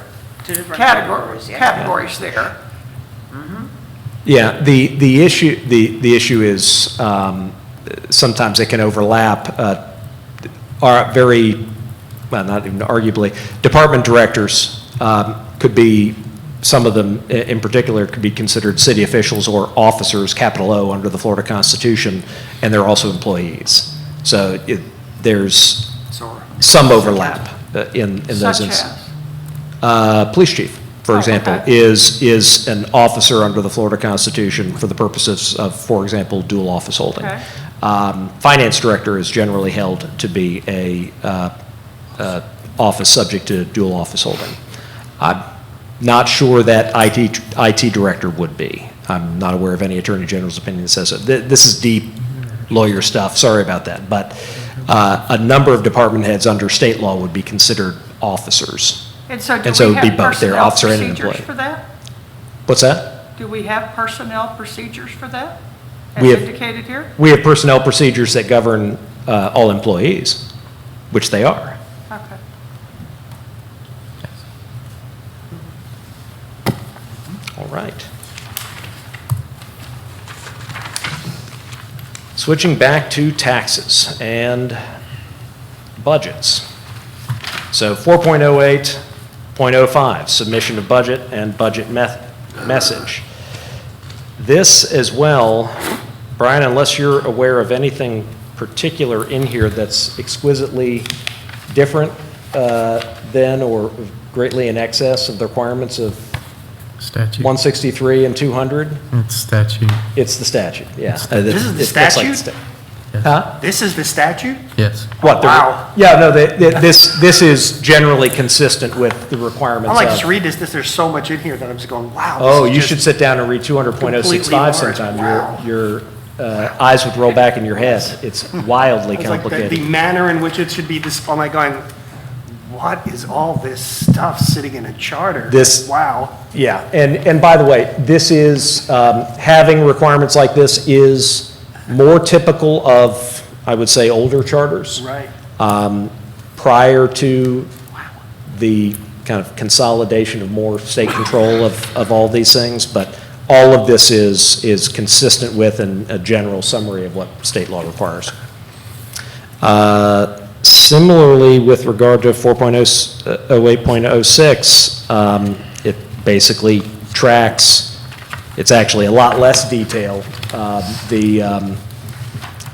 categories, yeah. categories there. Yeah, the issue is sometimes they can overlap. Are very, well, not even arguably, department directors could be, some of them in particular could be considered city officials or officers, capital O, under the Florida Constitution, and they're also employees. So there's some overlap in those Such instances. as? Police chief, for Oh, example, okay. is an officer under the Florida Constitution for the purposes of, for example, dual office holding. Okay. Finance director is generally held to be a office subject to dual office holding. I'm not sure that IT director would be. I'm not aware of any attorney general's opinion that says so. This is deep lawyer stuff, sorry about that. But a number of department heads under state law would be considered officers. And so And do so we it'd be have both, they're personnel officer and an procedures employee. for that? What's that? Do we have personnel procedures for that? We As have- indicated here? We have personnel procedures that govern all employees, which they are. Okay. right. Switching back to taxes and budgets. So 4.08.05, submission of budget and budget message. This as well, Brian, unless you're aware of anything particular in here that's exquisitely different than or greatly in excess of the requirements of Statute. 163 and 200, It's statute. it's the statute, yeah. This is the It looks like statute? Huh? This is the statute? Yes. What? the- Wow. Yeah, no, this is generally consistent with the requirements I like of. just read this, there's so much in here that I'm just going, wow. Oh, this is you just should sit down and read 200.065 completely sometime. large. Wow. Your eyes would roll back in your head. It's wildly It's like the complicated. manner in which it should be this, oh my going, what is all this stuff sitting in a charter? This- Wow. Yeah, and by the way, this is, having requirements like this is more typical of, I would say, older charters. Right. Prior to the kind of consolidation of more state control of all these things, but all of this is consistent with and a general summary of what state law requires. Similarly, with regard to 4.08.06, it basically tracks, it's actually a lot less detailed. The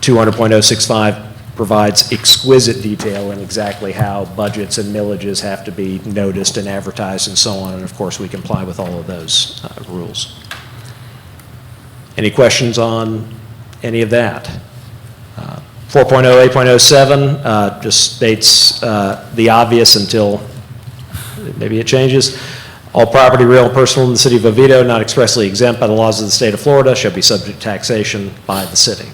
200.065 provides exquisite detail in exactly how budgets and millages have to be noticed and advertised and so on, and of course, we comply with all of those rules. Any questions on any of that? 4.08.07 just states the obvious until maybe it changes. All property, real and personal in the city of Oviedo not expressly exempt by the laws of the state of Florida shall be subject to taxation by the city.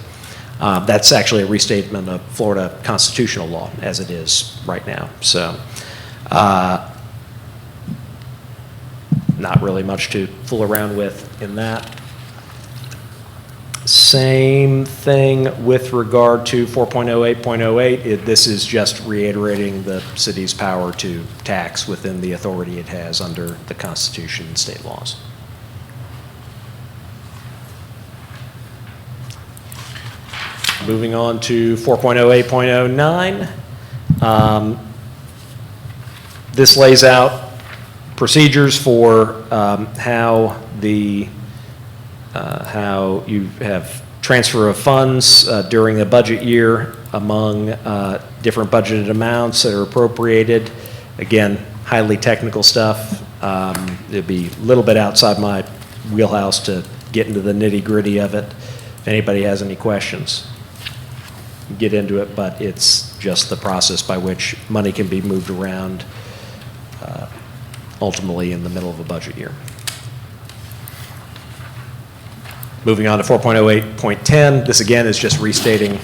That's actually a restatement of Florida constitutional law as it is right now. So not really much to fool around with in that. Same thing with regard to 4.08.08. This is just reiterating the city's power to tax within the authority it has under the Constitution and state laws. Moving on to 4.08.09. This lays out procedures for how you have transfer of funds during the budget year among different budgeted amounts that are appropriated. Again, highly technical stuff. It'd be a little bit outside my wheelhouse to get into the nitty-gritty of it. If anybody has any questions, get into it, but it's just the process by which money can be moved around ultimately in the middle of a budget year. Moving on to 4.08.10, this again is just restating,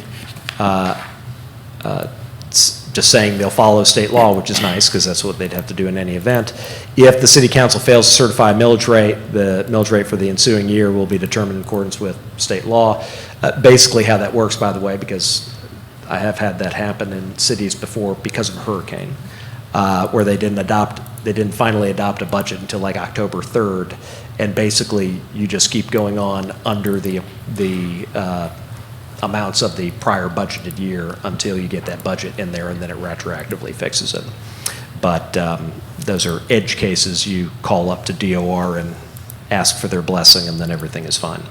just saying they'll follow state law, which is nice because that's what they'd have to do in any event. If the city council fails to certify a millage rate, the millage rate for the ensuing year will be determined in accordance with state law. Basically how that works, by the way, because I have had that happen in cities before because of a hurricane, where they didn't finally adopt a budget until like October 3rd. And basically, you just keep going on under the amounts of the prior budgeted year until you get that budget in there, and then it retroactively fixes it. But those are edge cases. You call up to DOR and ask for their blessing, and then everything is fine.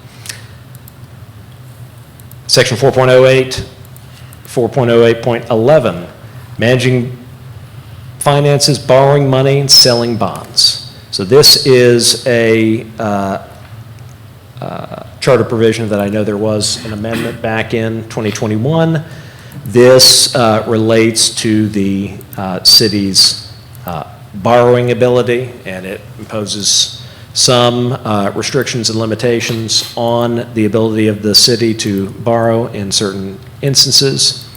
Section 4.08, 4.08.11, managing finances, borrowing money, and selling bonds. So this is a charter provision that I know there was an amendment back in 2021. This relates to the city's borrowing ability, and it imposes some restrictions and limitations on the ability of the city to borrow in certain instances.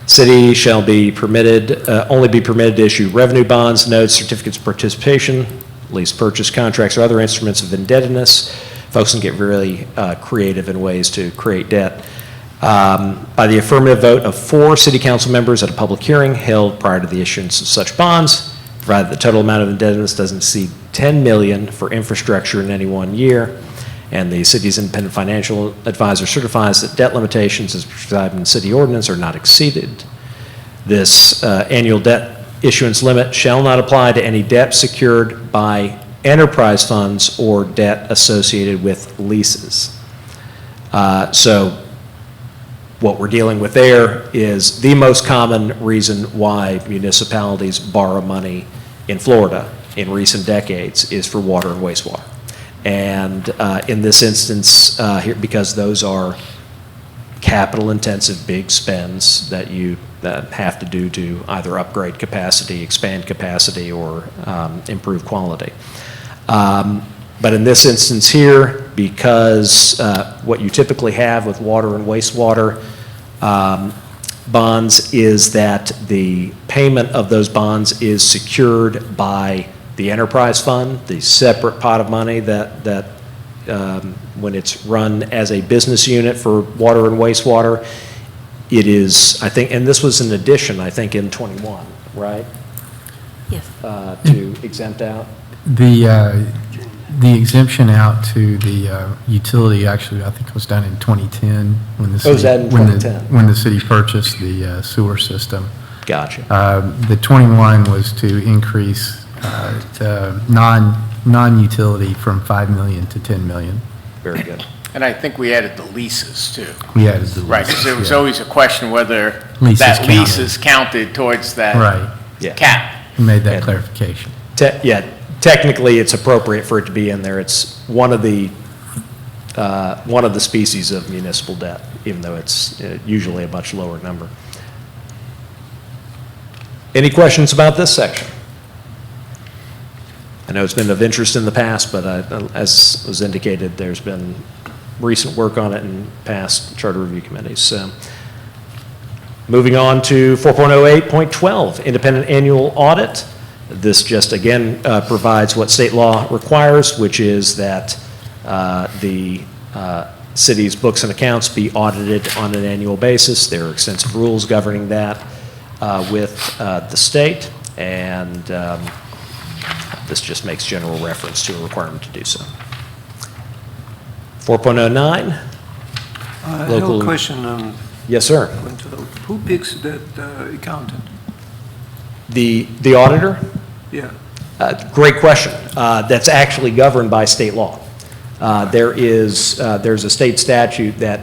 City shall be permitted, only be permitted to issue revenue bonds, notes, certificates of participation, lease purchase contracts, or other instruments of indebtedness. Folks can get really creative in ways to create debt. By the affirmative vote of 4 city council members at a public hearing held prior to the issuance of such bonds, provided the total amount of indebtedness doesn't exceed $10 million for infrastructure in any one year. And the city's independent financial advisor certifies that debt limitations as prescribed in city ordinance are not exceeded. This annual debt issuance limit shall not apply to any debt secured by enterprise funds or debt associated with leases. So what we're dealing with there is the most common reason why municipalities borrow money in Florida in recent decades is for water and wastewater. And in this instance, here, because those are capital-intensive, big spends that you have to do to either upgrade capacity, expand capacity, or improve quality. But in this instance here, because what you typically have with water and wastewater bonds is that the payment of those bonds is secured by the enterprise fund, the separate pot of money that when it's run as a business unit for water and wastewater, it is, I think, and this was an addition, I think, in 21, right? Yes. To exempt out? The exemption out to the utility, actually, I think it was done in 2010 when the city. was that in 2010? When the city purchased the sewer system. Gotcha. The 21 was to increase the non-utility from 5 million to 10 million. Very good. And I think we added the leases too. We added the Right, because leases, there was yeah. always a question whether Leases that lease counted. is counted towards that Right. Yeah. cap. We made that And- clarification. Yeah, technically, it's appropriate for it to be in there. It's one of the species of municipal debt, even though it's usually a much lower number. Any questions about this section? I know it's been of interest in the past, but as was indicated, there's been recent work on it in past charter review committees. So, moving on to 4.08.12, independent annual audit. This just, again, provides what state law requires, which is that the city's books and accounts be audited on an annual basis. There are extensive rules governing that with the state, and this just makes general reference to a requirement to do so. 4.09. I have Local- a question on, Yes, sir. who picks that accountant? The auditor? Yeah. Great question. That's actually governed by state law. There's a state statute that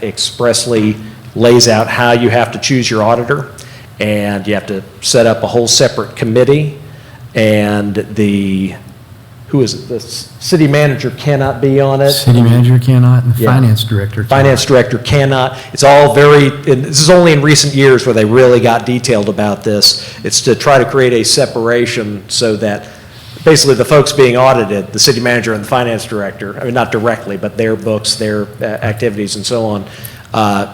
expressly lays out how you have to choose your auditor, and you have to set up a whole separate committee, and the city manager cannot be on it. City manager cannot, and the Yeah. finance director cannot. Finance director cannot. It's all this is only in recent years where they really got detailed about this. It's to try to create a separation so that basically the folks being audited, the city manager and the finance director, I mean, not directly, but their books, their activities and so on,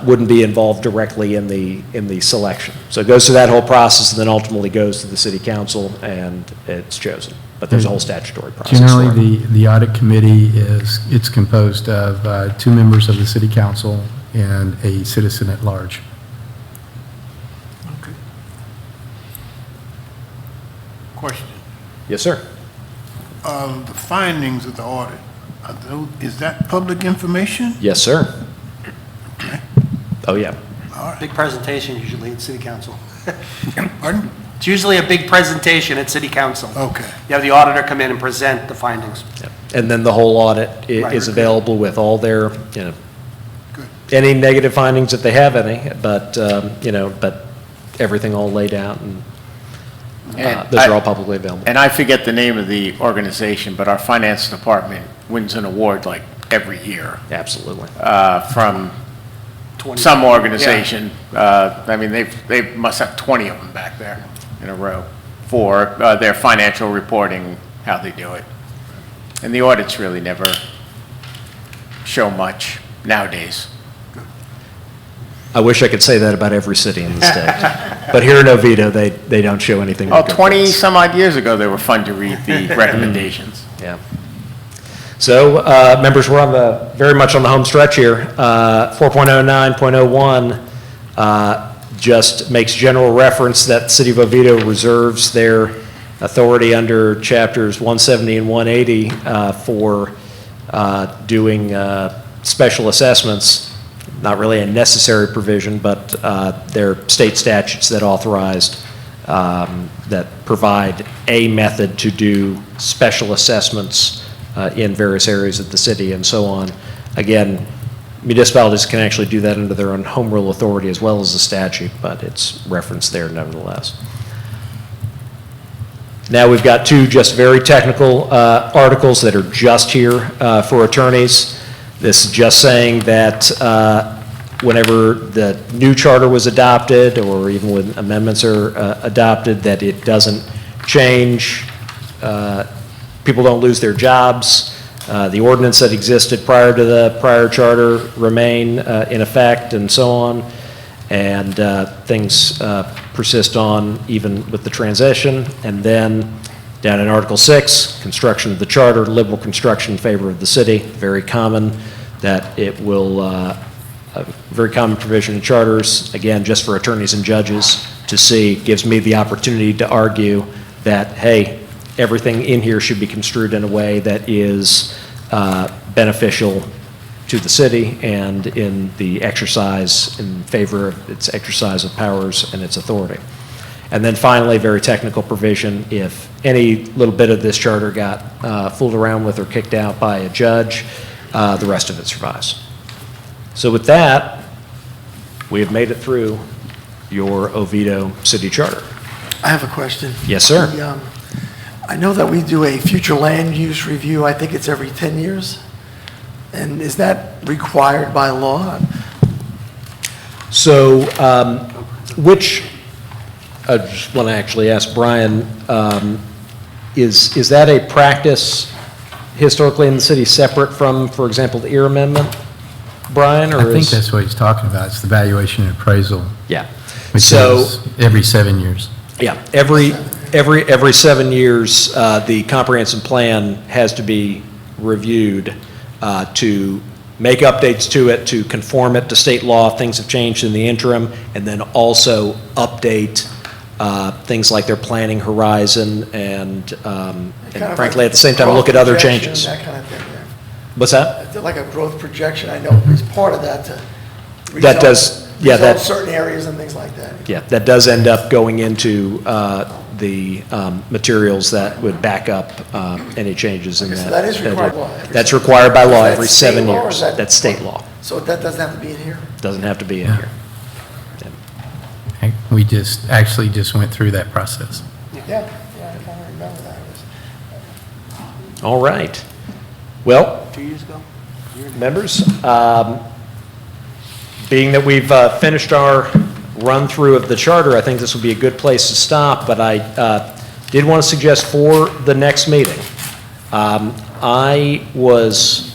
wouldn't be involved directly in the selection. So it goes through that whole process and then ultimately goes to the city council and it's chosen. But there's a whole statutory process. for it. Generally, the audit committee it's composed of 2 members of the city council and a citizen at large. Okay. Question. Yes, sir. The findings of the audit, is that public information? Yes, sir. Oh, yeah. Big presentation usually at city council. Pardon? It's usually a big presentation at city council. Okay. You have the auditor come in and present the findings. And then the whole audit Right. is available with all their, Good. any negative findings if they have any, but, but everything all laid out and And those are I- all publicly available. And I forget the name of the organization, but our finance department wins an award like every year Absolutely. from 20 some organization. I mean, they must have 20 of them back there in a row for their financial reporting, how they do it. And the audits really never show much nowadays. I wish I could say that about every city in the state. But here in Oviedo, they don't show anything. Oh, but good 20 things. some odd years ago, they were fun to read the recommendations. Yeah. So, members, we're very much on the home stretch here. 4.09.01 just makes general reference that the City of Oviedo reserves their authority under chapters 170 and 180 for doing special assessments. Not really a necessary provision, but they're state statutes that authorized, that provide a method to do special assessments in various areas of the city and so on. Again, municipalities can actually do that under their own home rule authority as well as the statute, but it's referenced there nevertheless. Now we've got two just very technical articles that are just here for attorneys. This is just saying that whenever the new charter was adopted, or even when amendments are adopted, that it doesn't change, people don't lose their jobs. The ordinance that existed prior to the prior charter remain in effect and so on, and things persist on even with the transition. And then down in Article 6, construction of the charter, liberal construction in favor of the city, very common that it will, a very common provision in charters, again, just for attorneys and judges to see, gives me the opportunity to argue that, hey, everything in here should be construed in a way that is beneficial to the city and in the exercise, in favor of its exercise of powers and its authority. And then finally, very technical provision, if any little bit of this charter got fooled around with or kicked out by a judge, the rest of it survives. So with that, we have made it through your Oviedo City Charter. I have a question. Yes, sir. I know that we do a future land use review, I think it's every 10 years. And is that required by law? So, I just want to actually ask Brian, is that a practice historically in the city separate from, for example, the EAR amendment, Brian? Or I think that's what he's talking about. It's the valuation and appraisal. Yeah. Which So, is every 7 years. yeah, every 7 years, the comprehensive plan has to be reviewed to make updates to it, to conform it to state law. Things have changed in the interim, and then also update things like their planning horizon and frankly, at the same time, look at other changes. That kind of thing, yeah. What's that? Is it like a growth projection? I know it's part of that to That does, yeah, rezone that, certain areas and things like that. yeah, that does end up going into the materials that would back up any changes in Okay, that. so that is required by law every That's 7 required by years. law Is that every state 7 law or years. is that- That's state law. So that doesn't have to be in here? Doesn't have to be in Yeah. here. We actually just went through that process. Yeah, I remember that. It All right. Well, was 2 years ago? members, being that we've finished our run-through of the charter, I think this would be a good place to stop, but I did want to suggest for the next meeting, I was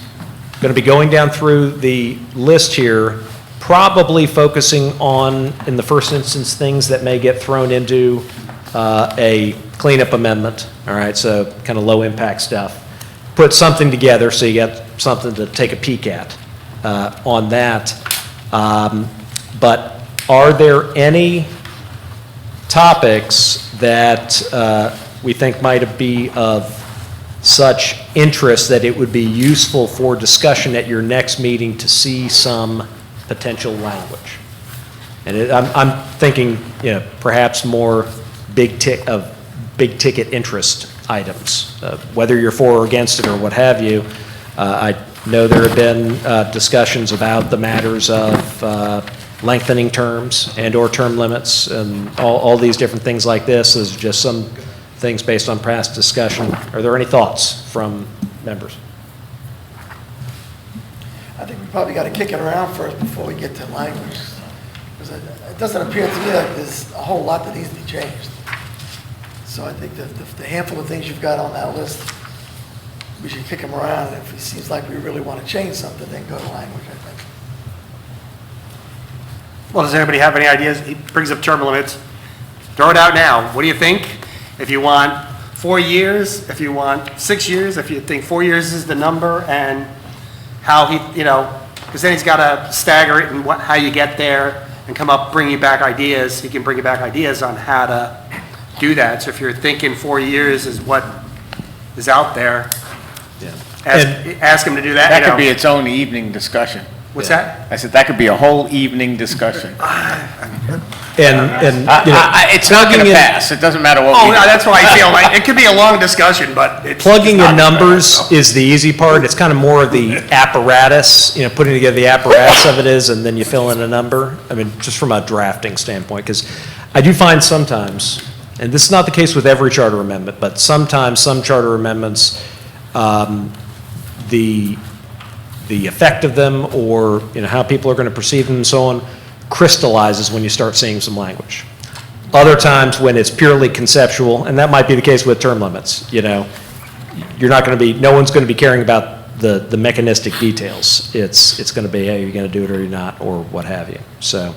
going to be going down through the list here, probably focusing on, in the first instance, things that may get thrown into a cleanup amendment, all right, so kind of low-impact stuff. Put something together so you get something to take a peek at on that. But are there any topics that we think might be of such interest that it would be useful for discussion at your next meeting to see some potential language? And I'm thinking, perhaps more big ticket interest items, whether you're for or against it or what have you. I know there have been discussions about the matters of lengthening terms and/or term limits and all these different things like this. Is just some things based on past discussion. Are there any thoughts from members? I think we probably got to kick it around first before we get to language. Because it doesn't appear to me like there's a whole lot that needs to be changed. So I think that the handful of things you've got on that list, we should kick them around. And if it seems like we really want to change something, then go to language, I think. Well, does anybody have any ideas? He brings up term limits. Throw it out now. What do you think? If you want 4 years, if you want 6 years, if you think 4 years is the number, and how he, because then he's got to stagger it and how you get there and come up, bring you back ideas. He can bring you back ideas on how to do that. So if you're thinking 4 years is what is out there, Yeah. ask him to do that. That you could know. be its own evening discussion. What's that? I said, that could be a whole evening discussion. And, you know, It's not going to plugging in- pass. It doesn't matter what Oh, we no, do. that's why I feel like, it could be a long discussion, but it's. Plugging it's in not- numbers is the easy part. It's kind of more of the apparatus, you know, putting together the apparatus of it is, and then you fill in a number. I mean, just from a drafting standpoint, because I do find sometimes, and this is not the case with every charter amendment, but sometimes some charter amendments, the effect of them, or, you know, how people are going to perceive them and so on, crystallizes when you start seeing some language. Other times when it's purely conceptual, and that might be the case with term limits, you know, you're not going to be, no one's going to be caring about the mechanistic details. It's going to be, hey, you're going to do it or you're not, or what have you. So.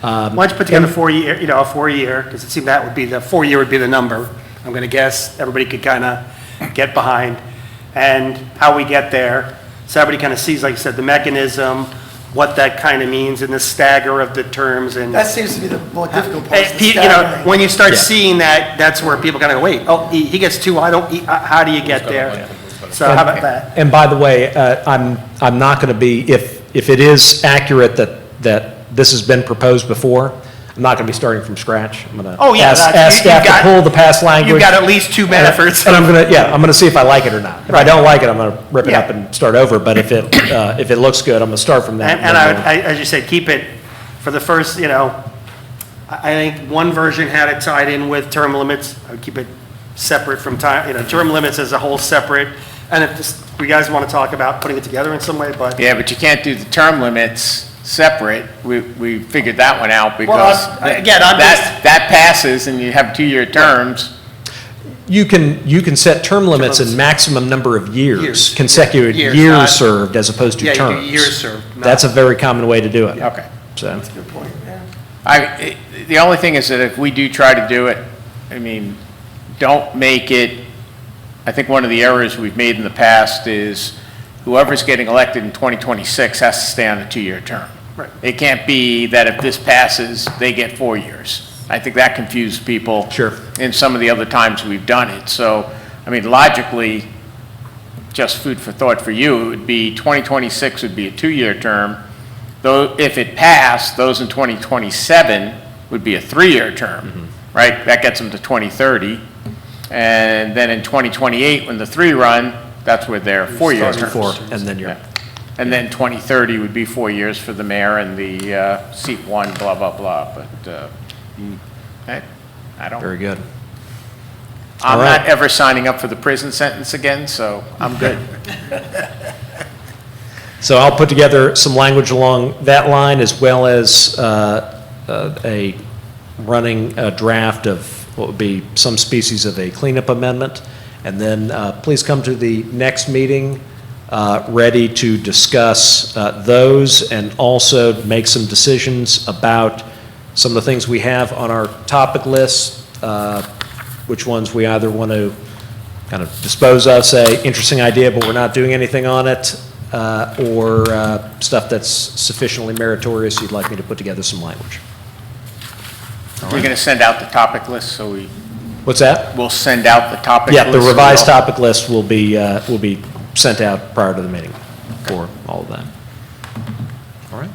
Why don't you put together 4 year, you know, a 4 year, because it seemed that would be, the 4 year would be the number. I'm going to guess everybody could kind of get behind, and how we get there. So everybody kind of sees, like you said, the mechanism, what that kind of means, and the stagger of the terms, and. That seems to be the more difficult part. is the You know, staggering. when you start Yeah. seeing that, that's where people kind of go, wait, oh, he gets 2, I don't, how do you get there? So how about that? And by the way, I'm not going to be, if it is accurate that this has been proposed before, I'm not going to be starting from scratch. I'm going to Oh, yeah, ask that's- you- staff you've got- to pull the past language. You've got at least 2 efforts. And I'm going to see if I like it or not. If I don't like it, I'm going to rip it Yeah. up and start over, but if it looks good, I'm going to start from that. And I would, as you said, keep it for the first, you know, I think one version had it tied in with term limits. I would keep it separate from time, you know, term limits as a whole separate. And if this, you guys want to talk about putting it together in some way, but. Yeah, but you can't do the term limits separate. We figured that one out because again, I'm that passes and you have 2-year terms. You can set term limits in maximum number of years, consecutive Years, years not- served as opposed to Yeah, you do terms. years served, not- That's a very common way to do it. Okay. So, Good point, yeah. The only thing is that if we do try to do it, I mean, don't make it, I think one of the errors we've made in the past is whoever's getting elected in 2026 has to stay on a 2-year term. Right. It can't be that if this passes, they get 4 years. I think that confused people. Sure. In some of the other times we've done it. So, I mean, logically, just food for thought for you, it would be 2026 would be a 2-year term. Though, if it passed, those in 2027 would be a 3-year term, right? That gets them to 2030. And then in 2028, when the 3 run, that's where they're 4-year terms. four, and then you're, Yeah. And then 2030 would be 4 years for the mayor and the seat 1, blah, blah, blah. But I don't, very good. I'm All right. not ever signing up for the prison sentence again, so I'm good. So I'll put together some language along that line, as well as a running draft of what would be some species of a cleanup amendment. And then please come to the next meeting ready to discuss those, and also make some decisions about some of the things we have on our topic list, which ones we either want to kind of dispose of, say, interesting idea, but we're not doing anything on it, or stuff that's sufficiently meritorious, you'd like me to put together some language. We're going to send out the topic list, so What's that? we'll send out the topic list. Yeah, the as revised well. topic list will be sent out prior to the meeting for all of that. All right.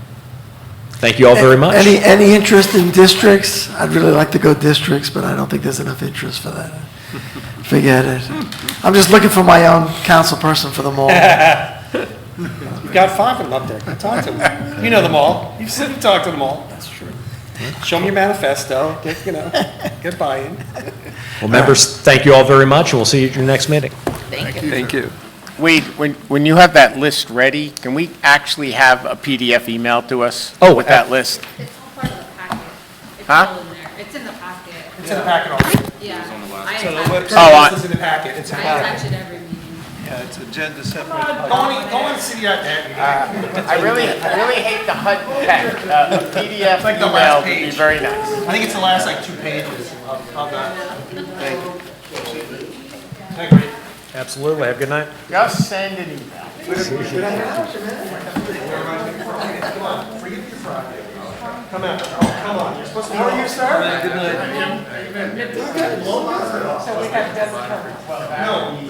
Thank you all very much. Any interest in districts? I'd really like to go districts, but I don't think there's enough interest for that. Forget it. I'm just looking for my own council person for them all. You've got 5 of them up there. Go talk to them. You know them all. You've said you talked to them all. That's true. Show them your manifesto, get buy-in. Well, members, thank you all very much, and we'll see you at your next meeting. Thank you. Wade, when you have that list ready, can we actually have a PDF emailed to us Oh, with that list? It's all part of the packet. It's Huh? all in there. It's in the packet. It's in the packet already. Yeah. Oh, It's in the packet. It's I attach it every meeting. Yeah, it's agenda separate. Go on city I really hate the HUD tech. A PDF like the email last would be page. very nice. I think it's the last 2 pages of that. Absolutely. Have a good night. Just send an email. Come on, forget your Friday. Come out. Oh, come on. You're supposed to. How are you, sir? Good night. So we have Deborah Turner. No.